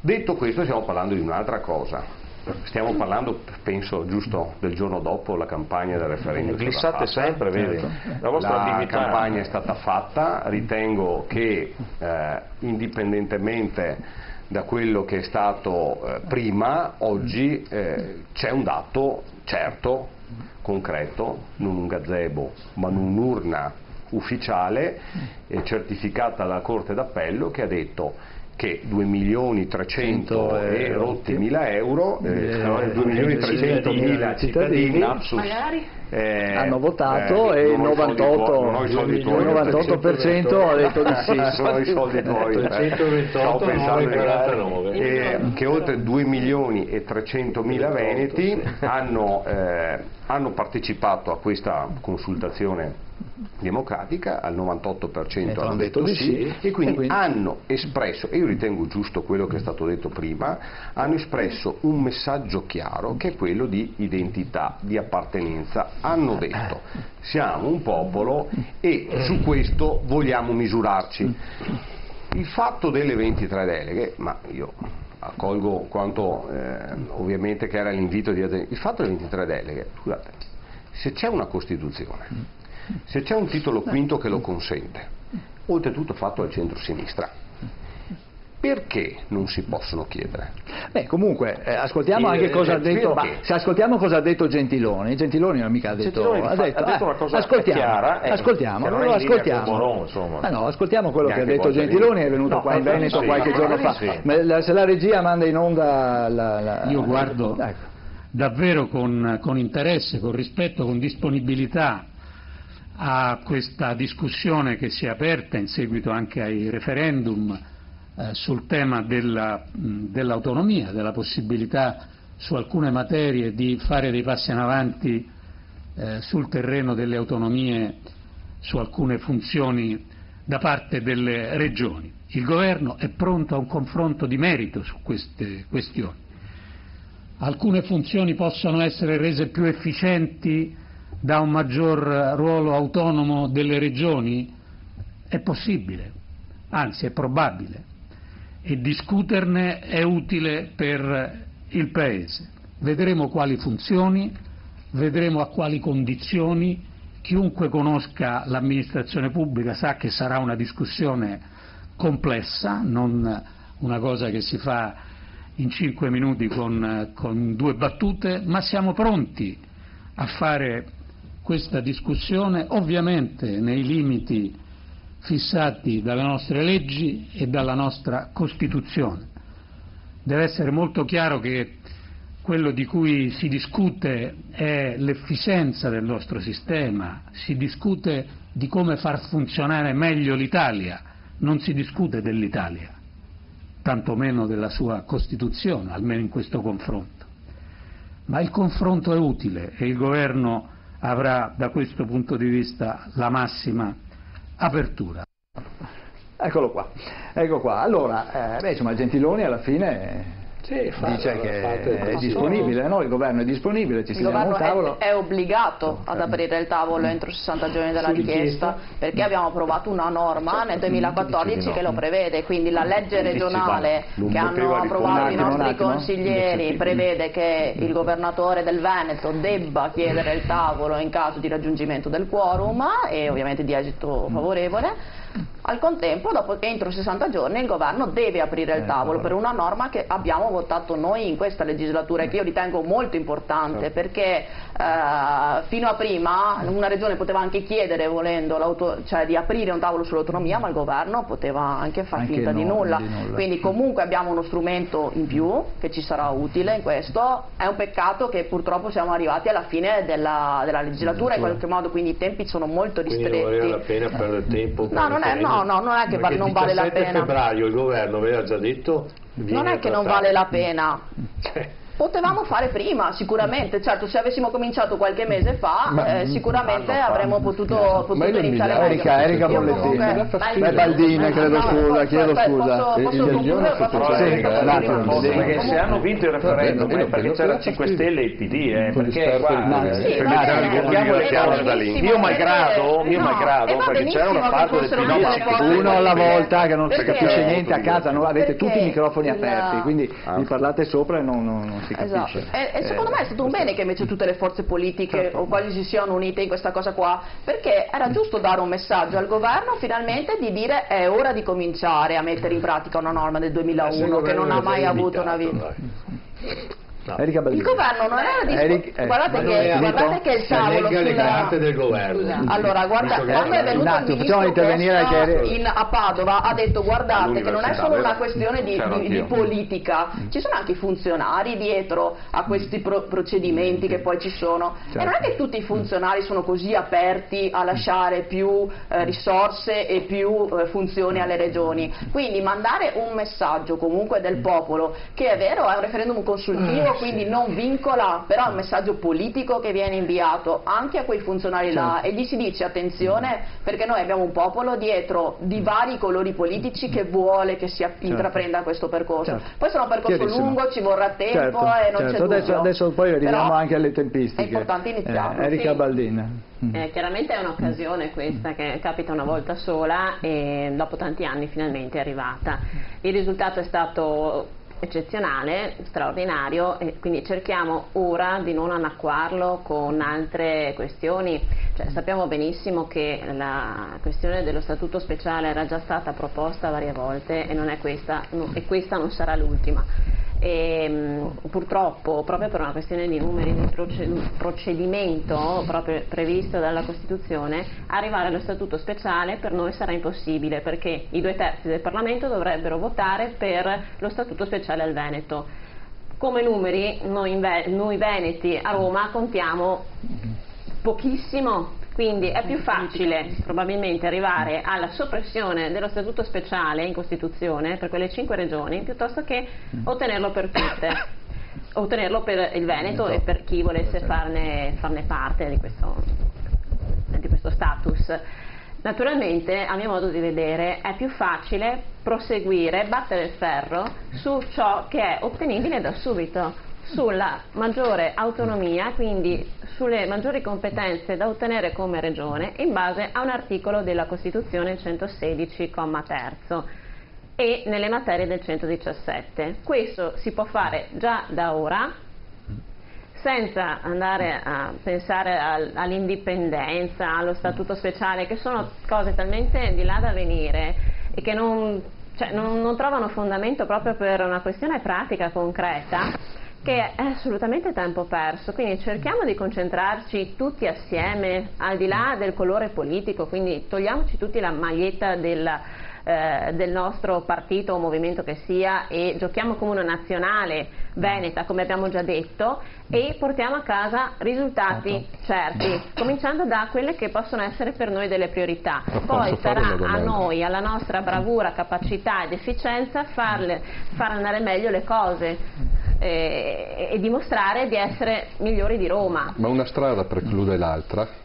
[SPEAKER 3] Detto questo, stiamo parlando di un'altra cosa. Stiamo parlando, penso, giusto del giorno dopo la campagna del referendum.
[SPEAKER 8] Glissate sempre, vedi?
[SPEAKER 3] La campagna è stata fatta, ritengo che indipendentemente da quello che è stato prima, oggi c'è un dato certo, concreto, non un gazebo, ma un'urna ufficiale certificata dalla Corte d'Appello che ha detto che 2.300.000 e rotti mila euro, 2.300.000 cittadini
[SPEAKER 2] hanno votato e il 98% ha detto di sì.
[SPEAKER 3] Sono i soldi tuoi.
[SPEAKER 6] 328,
[SPEAKER 3] che oltre 2.300.000 veneti hanno partecipato a questa consultazione democratica, al 98% hanno detto di sì, e quindi hanno espresso, e io ritengo giusto quello che è stato detto prima, hanno espresso un messaggio chiaro che è quello di identità, di appartenenza. Hanno detto siamo un popolo e su questo vogliamo misurarci. Il fatto delle 23 deleghe, ma io accolgo quanto ovviamente che era l'invito di il fatto delle 23 deleghe, scusate, se c'è una Costituzione, se c'è un titolo quinto che lo consente, oltretutto fatto al centro-sinistra, perché non si possono chiedere?
[SPEAKER 2] Beh, comunque, ascoltiamo anche cosa ha detto, se ascoltiamo cosa ha detto Gentiloni non mica ha detto, ha detto una cosa chiara, ascoltiamo quello che ha detto Gentiloni, è venuto qua in Veneto qualche giorno fa. Se la regia manda in onda
[SPEAKER 11] io guardo davvero con interesse, con rispetto, con disponibilità a questa discussione che si è aperta in seguito anche ai referendum sul tema dell'autonomia, della possibilità su alcune materie di fare dei passi in avanti sul terreno delle autonomie, su alcune funzioni da parte delle regioni. Il governo è pronto a un confronto di merito su queste questioni. Alcune funzioni possono essere rese più efficienti da un maggior ruolo autonomo delle regioni? È possibile, anzi è probabile, e discuterne è utile per il Paese. Vedremo quali funzioni, vedremo a quali condizioni. Chiunque conosca l'amministrazione pubblica sa che sarà una discussione complessa, non una cosa che si fa in 5 minuti con 2 battute, ma siamo pronti a fare questa discussione, ovviamente nei limiti fissati dalle nostre leggi e dalla nostra Costituzione. Deve essere molto chiaro che quello di cui si discute è l'efficienza del nostro sistema, si discute di come far funzionare meglio l'Italia, non si discute dell'Italia, tantomeno della sua Costituzione, almeno in questo confronto. Ma il confronto è utile e il Governo avrà da questo punto di vista la massima apertura.
[SPEAKER 2] Ecco qua. Allora, insomma, Gentiloni alla fine dice che è disponibile, no? Il governo è disponibile, ci sediamo al tavolo.
[SPEAKER 5] È obbligato ad aprire il tavolo entro 60 giorni dalla richiesta, perché abbiamo approvato una norma nel 2014 che lo prevede, quindi la legge regionale che hanno approvato i nostri consiglieri prevede che il governatore del Veneto debba chiedere il tavolo in caso di raggiungimento del quorum e ovviamente di esito favorevole. Al contempo, entro 60 giorni il governo deve aprire il tavolo per una norma che abbiamo votato noi in questa legislatura e che io ritengo molto importante, perché fino a prima una regione poteva anche chiedere, volendo, cioè di aprire un tavolo sull'autonomia, ma il governo poteva anche far finta di nulla. Quindi comunque abbiamo uno strumento in più che ci sarà utile in questo. È un peccato che purtroppo siamo arrivati alla fine della legislatura in qualche modo, quindi i tempi sono molto ristretti.
[SPEAKER 6] Quindi non vale la pena perdere tempo.
[SPEAKER 5] Non è che non vale la pena.
[SPEAKER 6] Il 17 febbraio il governo aveva già detto.
[SPEAKER 5] Non è che non vale la pena. Potevamo fare prima, sicuramente, certo, se avessimo cominciato qualche mese fa sicuramente avremmo potuto iniziare.
[SPEAKER 2] Erika Bollettini, Baldini, chiedo scusa.
[SPEAKER 8] Perché se hanno vinto il referendum è perché c'era 5 Stelle e il PD, perché mio malgrado, perché c'era una parte del PD,
[SPEAKER 2] uno alla volta che non si capisce niente a casa, avete tutti i microfoni aperti, quindi vi parlate sopra e non si capisce.
[SPEAKER 5] E secondo me è stato un bene che invece tutte le forze politiche o quasi si siano unite in questa cosa qua, perché era giusto dare un messaggio al governo finalmente di dire è ora di cominciare a mettere in pratica una norma del 2001 che non ha mai avuto una vita. Il governo non era disponibile. Guardate che il tavolo
[SPEAKER 6] le carte del governo.
[SPEAKER 5] Allora, quando è venuto il ministro a Padova ha detto guardate che non è solo una questione di politica, ci sono anche i funzionari dietro a questi procedimenti che poi ci sono, e non è che tutti i funzionari sono così aperti a lasciare più risorse e più funzioni alle regioni, quindi mandare un messaggio comunque del popolo che è vero, è un referendum consultivo, quindi non vincola, però è un messaggio politico che viene inviato anche a quei funzionari là, e gli si dice attenzione perché noi abbiamo un popolo dietro di vari colori politici che vuole che si intraprenda questo percorso. Poi sarà un percorso lungo, ci vorrà tempo e non c'è dubbio.
[SPEAKER 2] Adesso poi arriviamo anche alle tempistiche.
[SPEAKER 5] È importante iniziare.
[SPEAKER 2] Erika Baldini.
[SPEAKER 7] Chiaramente è un'occasione questa che capita una volta sola e dopo tanti anni finalmente è arrivata. Il risultato è stato eccezionale, straordinario, e quindi cerchiamo ora di non annacquarlo con altre questioni. Sappiamo benissimo che la questione dello statuto speciale era già stata proposta varie volte e non è questa, e questa non sarà l'ultima. Purtroppo, proprio per una questione di numeri di procedimento proprio previsto dalla Costituzione, arrivare allo statuto speciale per noi sarà impossibile, perché i 2/3 del Parlamento dovrebbero votare per lo statuto speciale al Veneto. Come numeri noi veneti a Roma contiamo pochissimo, quindi è più facile probabilmente arrivare alla soppressione dello statuto speciale in Costituzione per quelle 5 regioni piuttosto che ottenerlo per tutte, ottenerlo per il Veneto e per chi volesse farne parte di questo status. Naturalmente, a mio modo di vedere, è più facile proseguire, battere il ferro su ciò che è ottenibile da subito, sulla maggiore autonomia, quindi sulle maggiori competenze da ottenere come regione in base a un articolo della Costituzione 116, comma 3 e nelle materie del 117. Questo si può fare già da ora, senza andare a pensare all'indipendenza, allo statuto speciale, che sono cose talmente di là da venire e che non trovano fondamento proprio per una questione pratica, concreta, che è assolutamente tempo perso. Quindi cerchiamo di concentrarci tutti assieme, al di là del colore politico, quindi togliamoci tutti la maglietta del nostro partito o movimento che sia e giochiamo come una nazionale veneta, come abbiamo già detto, e portiamo a casa risultati certi, cominciando da quelle che possono essere per noi delle priorità. Poi sarà a noi, alla nostra bravura, capacità ed efficienza far andare meglio le cose e dimostrare di essere migliori di Roma.
[SPEAKER 10] Ma una strada preclude l'altra?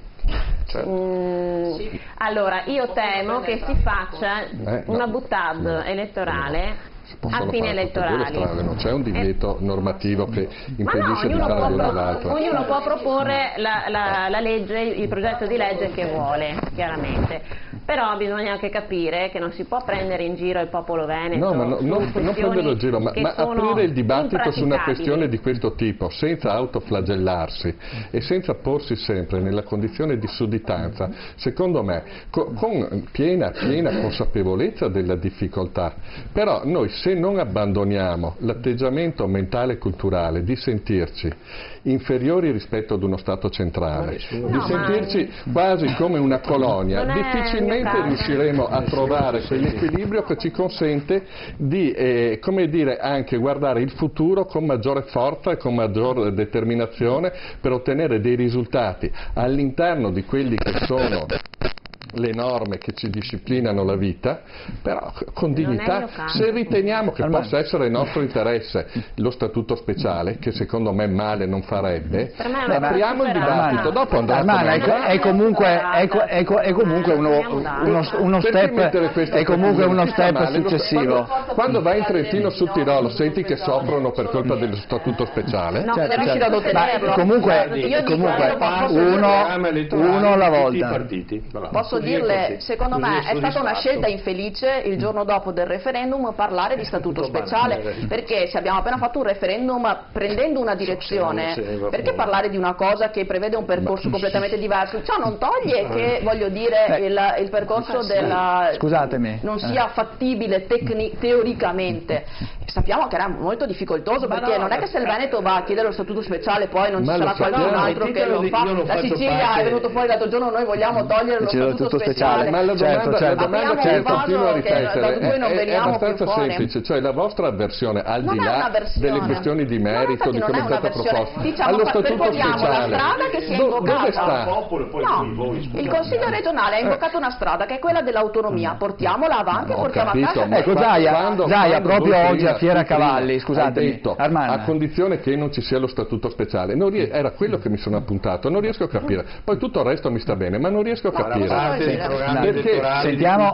[SPEAKER 7] Allora, io temo che si faccia una boutade elettorale
[SPEAKER 10] possono
[SPEAKER 7] fini
[SPEAKER 10] fare tutte e due le
[SPEAKER 7] elettorali.
[SPEAKER 10] strade, non c'è un divieto normativo che impedisce di fare l'una o l'altra.
[SPEAKER 7] Ognuno può proporre la legge, il progetto di legge che vuole, chiaramente. Però bisogna anche capire che non si può prendere in giro il popolo veneto.
[SPEAKER 10] No, ma non prenderlo in giro, ma aprire il dibattito su una questione di questo tipo senza autoflagellarsi e senza porsi sempre nella condizione di sudditanza, secondo me, con piena consapevolezza della difficoltà. Però noi, se non abbandoniamo l'atteggiamento mentale e culturale di sentirci inferiori rispetto ad uno Stato centrale, di sentirci quasi come una colonia, difficilmente riusciremo a trovare quell'equilibrio che ci consente di, come dire, anche guardare il futuro con maggiore forza e con maggiore determinazione per ottenere dei risultati all'interno di quelli che sono le norme che ci disciplinano la vita, però con dignità. Se riteniamo che possa essere il nostro interesse lo statuto speciale, che secondo me male non farebbe, apriamo il dibattito, dopo andrà
[SPEAKER 2] è comunque uno step successivo.
[SPEAKER 10] Quando vai in Trentino sul Tirolo senti che soffrono per colpa dello statuto speciale?
[SPEAKER 5] No, certo, riuscire ad ottenerlo.
[SPEAKER 2] Comunque uno alla volta.
[SPEAKER 5] Posso dirle, secondo me è stata una scelta infelice il giorno dopo del referendum parlare di statuto speciale, perché se abbiamo appena fatto un referendum prendendo una direzione, perché parlare di una cosa che prevede un percorso completamente diverso? Ciò non toglie che, voglio dire, il percorso non sia fattibile teoricamente. Sappiamo che era molto difficoltoso, perché non è che se il Veneto va a chiedere lo statuto speciale poi non ci sarà qualcun altro che lo fa. La Sicilia è venuto fuori l'altro giorno, noi vogliamo togliere lo statuto speciale.
[SPEAKER 10] Ma la domanda che continuo a ripetere è abbastanza semplice, cioè la vostra avversione, al di là delle questioni di merito, di come è stata proposta,
[SPEAKER 5] diciamo,
[SPEAKER 10] allo statuto
[SPEAKER 5] la
[SPEAKER 10] speciale,
[SPEAKER 5] strada che si è
[SPEAKER 10] dove sta?
[SPEAKER 5] Il Consiglio regionale ha invocato una strada che è quella dell'autonomia, portiamola avanti e portiamo a casa.
[SPEAKER 2] Ecco, Zaia proprio oggi a Fiera Cavalli, scusatemi,
[SPEAKER 10] a condizione che non ci sia lo statuto speciale, era quello che mi sono appuntato, non riesco a capire, poi tutto il resto mi sta bene, ma non riesco a capire perché
[SPEAKER 2] sentiamo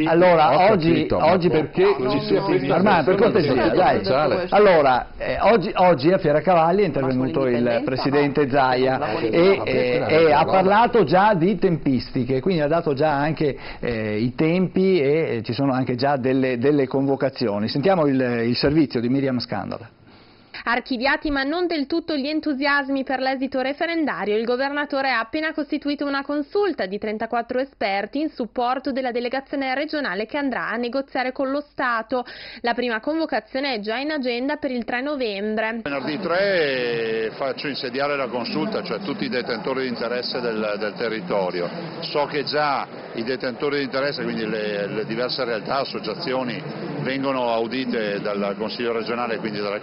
[SPEAKER 2] allora oggi
[SPEAKER 10] perché ci sia
[SPEAKER 2] Armando, per cortesia, dai. Allora oggi a Fiera Cavalli è intervenuto il presidente Zaia e ha parlato già di tempistiche, quindi ha dato già anche i tempi e ci sono anche già delle convocazioni. Sentiamo il servizio di Miriam Scandola.
[SPEAKER 12] Archiviati ma non del tutto gli entusiasmi per l'esito referendario, il governatore ha appena costituito una consulta di 34 esperti in supporto della delegazione regionale che andrà a negoziare con lo Stato. La prima convocazione è già in agenda per il 3 novembre.
[SPEAKER 4] Venerdì 3 faccio insediare la consulta, cioè tutti i detentori di interesse del territorio. So che già i detentori di interesse, quindi le diverse realtà, associazioni, vengono audite dal Consiglio regionale e quindi dalla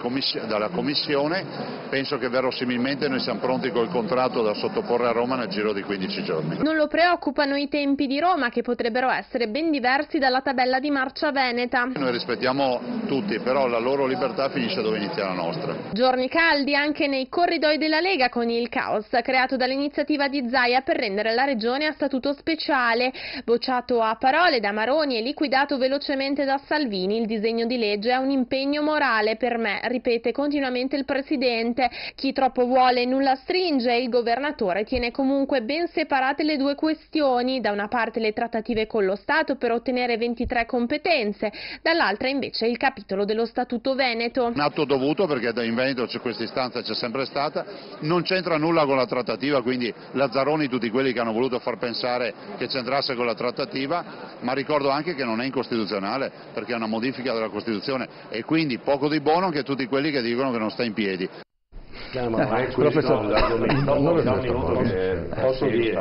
[SPEAKER 4] Commissione. Penso che verosimilmente noi siamo pronti col contratto da sottoporre a Roma nel giro di 15 giorni.
[SPEAKER 12] Non lo preoccupano i tempi di Roma, che potrebbero essere ben diversi dalla tabella di marcia veneta.
[SPEAKER 4] Noi rispettiamo tutti, però la loro libertà finisce dove inizia la nostra.
[SPEAKER 12] Giorni caldi anche nei corridoi della Lega, con il caos creato dall'iniziativa di Zaia per rendere la regione a statuto speciale. Bocciato a parole da Maroni e liquidato velocemente da Salvini, il disegno di legge è un impegno morale per me, ripete continuamente il Presidente. Chi troppo vuole nulla stringe, il governatore tiene comunque ben separate le due questioni, da una parte le trattative con lo Stato per ottenere 23 competenze, dall'altra invece il capitolo dello Statuto Veneto.
[SPEAKER 4] Un atto dovuto, perché in Veneto c'è questa istanza, c'è sempre stata, non c'entra nulla con la trattativa, quindi Lazzaroni, tutti quelli che hanno voluto far pensare che c'entrasse con la trattativa, ma ricordo anche che non è incostituzionale, perché è una modifica della Costituzione, e quindi poco di buono anche tutti quelli che dicono che non sta in piedi.
[SPEAKER 6] Posso dire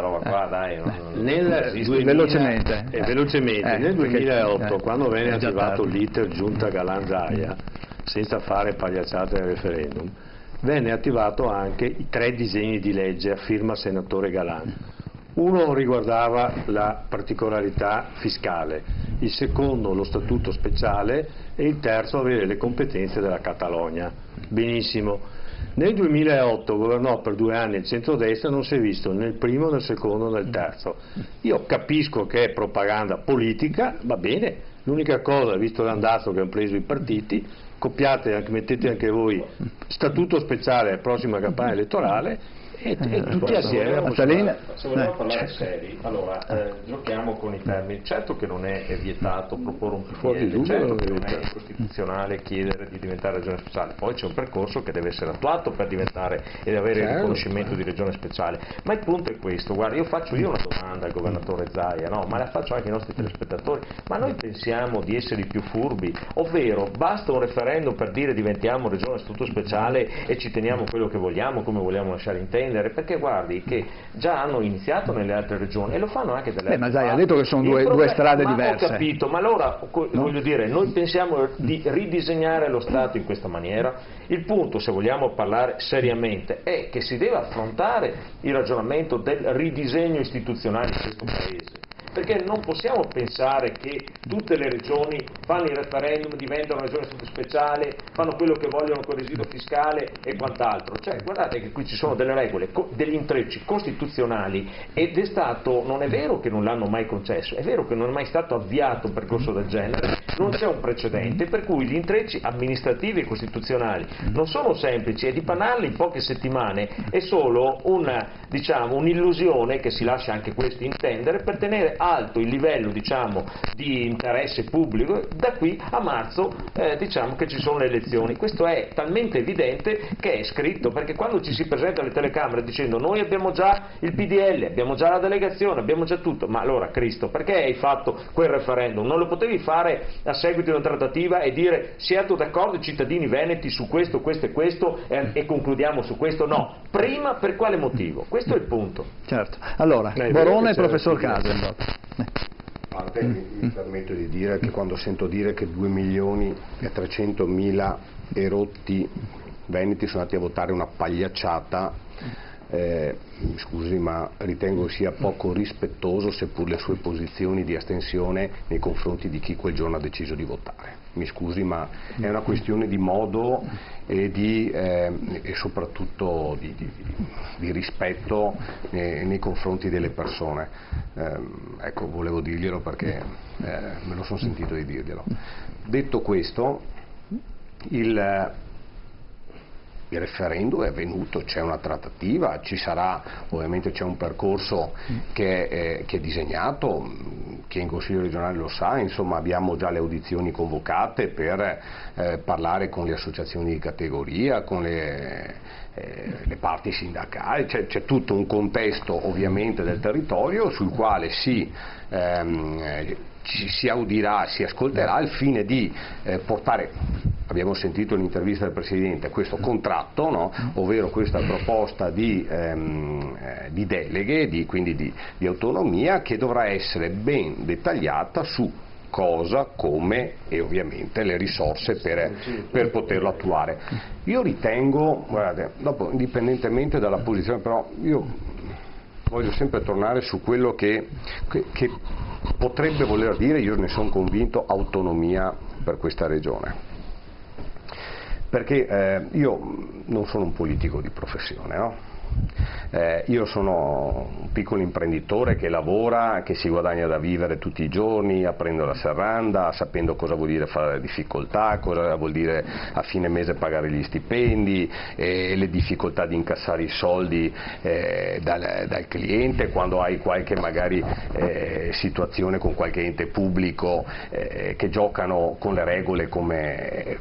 [SPEAKER 2] velocemente
[SPEAKER 6] nel 2008, quando venne attivato l'iter giunta Galan-Zaia, senza fare pagliacciate del referendum, venne attivato anche i 3 disegni di legge a firma senatore Galan. Uno riguardava la particolarità fiscale, il secondo lo statuto speciale e il terzo avere le competenze della Catalogna. Benissimo. Nel 2008 governò per 2 anni il centrodestra e non si è visto nel primo, nel secondo, nel terzo. Io capisco che è propaganda politica, va bene, L'unica cosa, visto l'andazzo che hanno preso i partiti, copiate, mettete anche voi statuto speciale prossima campagna elettorale e tutti assieme.
[SPEAKER 8] Se vogliamo parlare seri, allora giochiamo con i termini. Certo che non è vietato proporre un PDL, certo che non è incostituzionale chiedere di diventare regione speciale, poi c'è un percorso che deve essere attuato per diventare ed avere il riconoscimento di regione speciale. Ma il punto è questo, guarda, io faccio una domanda al governatore Zaia, no? Ma la faccio anche ai nostri telespettatori, ma noi pensiamo di essere i più furbi, ovvero basta un referendum per dire diventiamo regione a statuto speciale e ci teniamo quello che vogliamo, come vogliamo lasciare intendere? Perché guardi che già hanno iniziato nelle altre regioni e lo fanno anche delle altre
[SPEAKER 2] ma Zaia ha detto che sono due strade diverse.
[SPEAKER 8] Ho capito, ma allora voglio dire, noi pensiamo di ridisegnare lo Stato in questa maniera? Il punto, se vogliamo parlare seriamente, è che si deve affrontare il ragionamento del ridisegno istituzionale in questo Paese. Perché non possiamo pensare che tutte le regioni fanno il referendum, diventano regione a statuto speciale, fanno quello che vogliono con il residuo fiscale e quant'altro. Cioè, guardate che qui ci sono delle regole, degli intrecci costituzionali ed è stato, non è vero che non l'hanno mai concesso, è vero che non è mai stato avviato un percorso del genere, non c'è un precedente, per cui gli intrecci amministrativi e costituzionali non sono semplici e dipanarli in poche settimane è solo un'illusione che si lascia anche questo intendere per tenere alto il livello di interesse pubblico. Da qui a marzo diciamo che ci sono le elezioni. Questo è talmente evidente che è scritto, perché quando ci si presenta alle telecamere dicendo noi abbiamo già il PDL, abbiamo già la delegazione, abbiamo già tutto, ma allora Cristo, perché hai fatto quel referendum? Non lo potevi fare a seguito di una trattativa e dire siete d'accordo i cittadini veneti su questo, questo e questo e concludiamo su questo? No, prima per quale motivo? Questo è il punto.
[SPEAKER 2] Certo. Allora, Borone e professor Casen.
[SPEAKER 13] Parte, mi permetto di dire che quando sento dire che 2.300.000 erotti veneti sono andati a votare una pagliacciata, mi scusi ma ritengo sia poco rispettoso, seppur le sue posizioni di astensione nei confronti di chi quel giorno ha deciso di votare. Mi scusi ma è una questione di modo e soprattutto di rispetto nei confronti delle persone. Ecco, volevo dirglielo perché me lo sono sentito di dirglielo. Detto questo, il referendum è avvenuto, c'è una trattativa, ci sarà, ovviamente c'è un percorso che è disegnato, chi è in Consiglio regionale lo sa, insomma abbiamo già le audizioni convocate per parlare con le associazioni di categoria, con le parti sindacali, c'è tutto un contesto ovviamente del territorio sul quale si audirà, si ascolterà al fine di portare, abbiamo sentito l'intervista del Presidente, questo contratto, no? Ovvero questa proposta di deleghe, quindi di autonomia che dovrà essere ben dettagliata su cosa, come e ovviamente le risorse per poterlo attuare. Io ritengo, guardate, dopo indipendentemente dalla posizione, però io voglio sempre tornare su quello che potrebbe voler dire, io ne sono convinto, autonomia per questa regione. Perché io non sono un politico di professione, no? Io sono un piccolo imprenditore che lavora, che si guadagna da vivere tutti i giorni, aprendo la serranda, sapendo cosa vuol dire fare difficoltà, cosa vuol dire a fine mese pagare gli stipendi, le difficoltà di incassare i soldi dal cliente quando hai qualche magari situazione con qualche ente pubblico che giocano con le regole come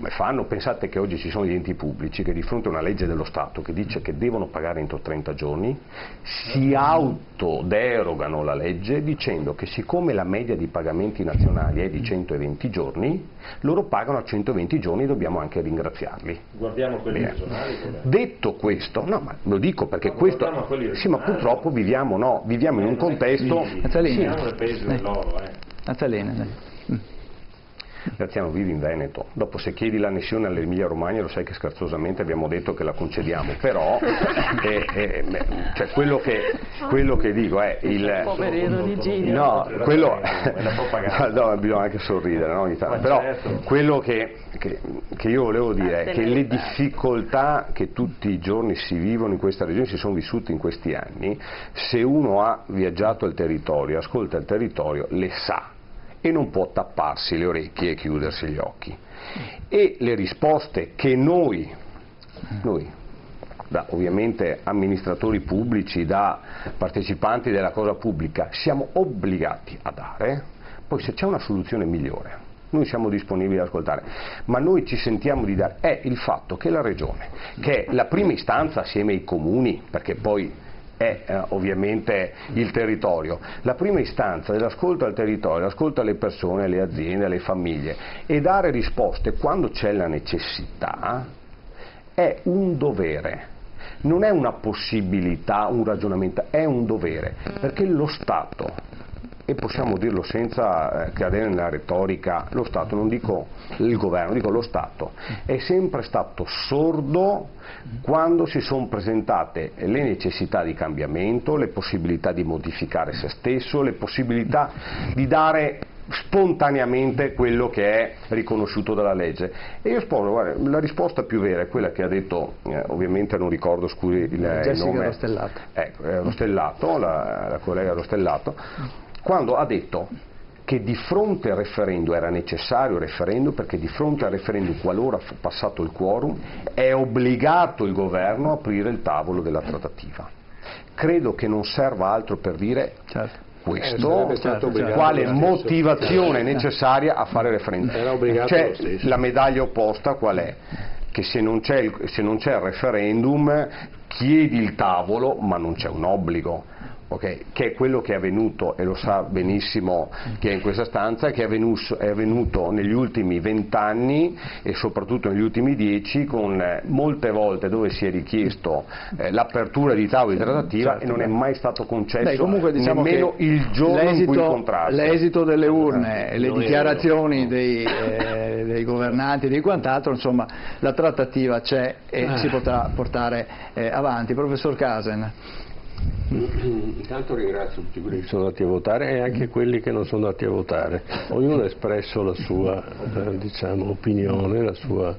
[SPEAKER 13] fanno. Pensate che oggi ci sono gli enti pubblici che di fronte a una legge dello Stato che dice che devono pagare entro 30 giorni, si autoderogano la legge dicendo che siccome la media di pagamenti nazionali è di 120 giorni, loro pagano a 120 giorni e dobbiamo anche ringraziarli.
[SPEAKER 8] Guardiamo quelli regionali.
[SPEAKER 13] Detto questo, no, ma lo dico perché questo, sì, ma purtroppo viviamo in un contesto.
[SPEAKER 8] Siamo nel paese dell'oro,
[SPEAKER 13] Graziano, vivi in Veneto, dopo se chiedi l'annessione all'Emilia Romagna lo sai che scherzosamente abbiamo detto che la concediamo, però cioè quello che dico è no, quello no, bisogna anche sorridere, no, ogni tanto. Però quello che io volevo dire è che le difficoltà che tutti i giorni si vivono in questa regione, si sono vissute in questi anni, se uno ha viaggiato il territorio, ascolta il territorio, le sa. e non può tapparsi le orecchie e chiudersi gli occhi. E le risposte che noi da ovviamente amministratori pubblici, da partecipanti della cosa pubblica, siamo obbligati a dare, poi se c'è una soluzione migliore, noi siamo disponibili ad ascoltare, ma noi ci sentiamo di dare, è il fatto che la Regione, che è la prima istanza assieme ai comuni, perché poi è ovviamente il territorio, la prima istanza dell'ascolto al territorio, l'ascolto alle persone, alle aziende, alle famiglie, e dare risposte quando c'è la necessità, è un dovere. Non è una possibilità, un ragionamento, è un dovere, perché lo Stato, e possiamo dirlo senza cadere nella retorica, lo Stato, non dico il governo, dico lo Stato, è sempre stato sordo quando si sono presentate le necessità di cambiamento, le possibilità di modificare se stesso, le possibilità di dare spontaneamente quello che è riconosciuto dalla legge. E io sposo, guarda, la risposta più vera è quella che ha detto, ovviamente non ricordo, scusi il nome,
[SPEAKER 2] Rostellato.
[SPEAKER 13] Rostellato, la collega Rostellato, quando ha detto che di fronte al referendum era necessario il referendum, perché di fronte al referendum, qualora fu passato il quorum, è obbligato il governo a aprire il tavolo della trattativa. Credo che non serva altro per dire questo, quale motivazione necessaria a fare il referendum. C'è la medaglia opposta, qual è? Che se non c'è il referendum chiedi il tavolo, ma non c'è un obbligo. Okay, che è quello che è avvenuto, e lo sa benissimo chi è in questa stanza, che è avvenuto negli ultimi 20 anni e soprattutto negli ultimi 10, con molte volte dove si è richiesto l'apertura di tavoli di trattativa, e non è mai stato concesso.
[SPEAKER 2] Comunque, diciamo
[SPEAKER 13] nemmeno
[SPEAKER 2] che
[SPEAKER 13] il giorno in cui incontrarsi.
[SPEAKER 2] L'esito delle urne, le dichiarazioni dei governanti e di quant'altro, insomma, la trattativa c'è e si potrà portare avanti. Professor Casen.
[SPEAKER 9] Intanto ringrazio tutti quelli che sono andati a votare e anche quelli che non sono andati a votare. Ognuno ha espresso la sua opinione, la sua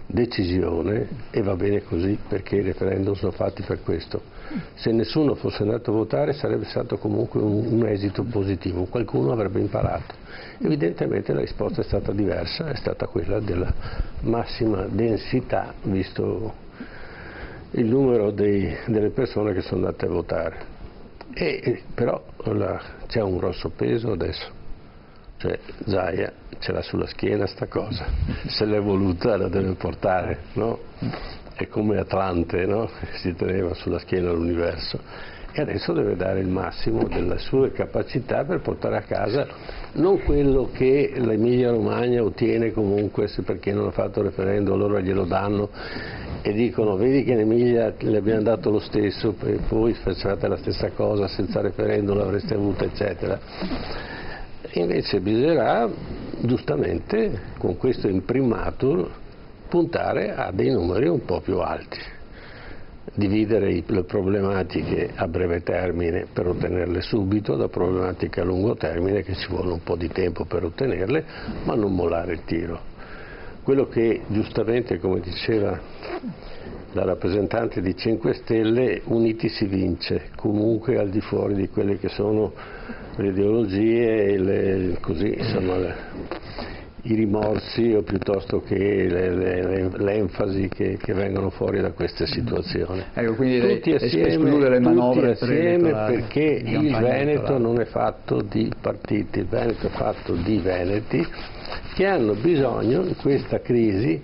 [SPEAKER 9] decisione, e va bene così, perché i referendum sono fatti per questo. Se nessuno fosse andato a votare sarebbe stato comunque un esito positivo, qualcuno avrebbe imparato. Evidentemente la risposta è stata diversa, è stata quella della massima densità, visto il numero delle persone che sono andate a votare. Però c'è un grosso peso adesso, cioè Zaia ce l'ha sulla schiena sta cosa, se l'è voluta la deve portare, no? È come Atlante, no? Si teneva sulla schiena l'universo, e adesso deve dare il massimo delle sue capacità per portare a casa non quello che l'Emilia Romagna ottiene comunque, perché non ha fatto referendum allora glielo danno e dicono vedi che in Emilia le abbiamo dato lo stesso e voi facevate la stessa cosa senza referendum, l'avreste avuta, eccetera. Invece bisognerà giustamente con questo imprimatur puntare a dei numeri un po' più alti, dividere le problematiche a breve termine per ottenerle subito da problematiche a lungo termine che ci vuole un po' di tempo per ottenerle, ma non mollare il tiro. Quello che giustamente, come diceva la rappresentante di 5 Stelle, uniti si vince, comunque al di fuori di quelle che sono le ideologie e i rimorsi o piuttosto che l'enfasi che vengono fuori da queste situazioni.
[SPEAKER 2] Ecco, quindi tutti assieme, le manovre
[SPEAKER 9] perché il Veneto non è fatto di partiti, il Veneto è fatto di veneti che hanno bisogno in questa crisi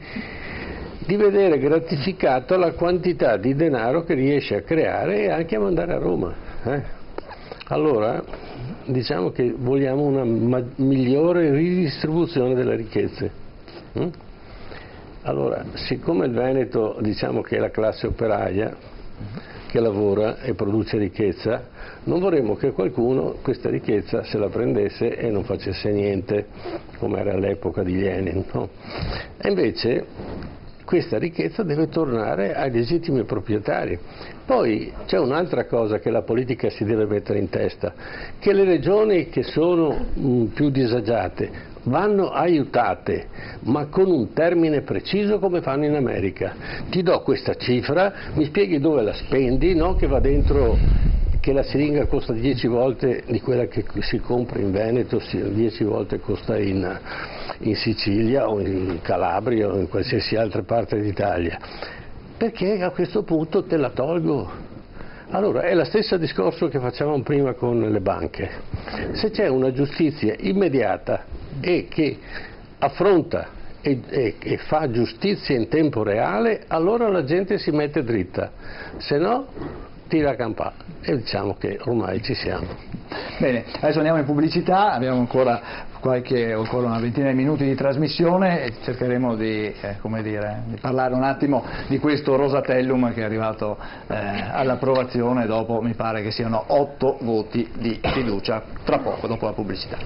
[SPEAKER 9] di vedere gratificata la quantità di denaro che riesce a creare e anche a mandare a Roma. Allora diciamo che vogliamo una migliore ridistribuzione delle ricchezze. Allora, siccome il Veneto diciamo che è la classe operaia che lavora e produce ricchezza, non vorremmo che qualcuno questa ricchezza se la prendesse e non facesse niente, come era all'epoca di Lenin, no? E invece questa ricchezza deve tornare ai legittimi proprietari. Poi c'è un'altra cosa che la politica si deve mettere in testa, che le regioni che sono più disagiate vanno aiutate, ma con un termine preciso come fanno in America. Ti do questa cifra, mi spieghi dove la spendi, no? Che che la siringa costa 10 volte di quella che si compra in Veneto, 10 volte costa in Sicilia o in Calabria o in qualsiasi altra parte d'Italia, perché a questo punto te la tolgo. Allora è lo stesso discorso che facevamo prima con le banche. Se c'è una giustizia immediata e che affronta e fa giustizia in tempo reale, allora la gente si mette dritta, se no tira a campà, e diciamo che ormai ci siamo.
[SPEAKER 2] Bene, adesso andiamo in pubblicità, abbiamo ancora una ventina di minuti di trasmissione e cercheremo di parlare un attimo di questo Rosatellum che è arrivato all'approvazione dopo, mi pare che siano 8 voti di fiducia, tra poco, dopo la pubblicità.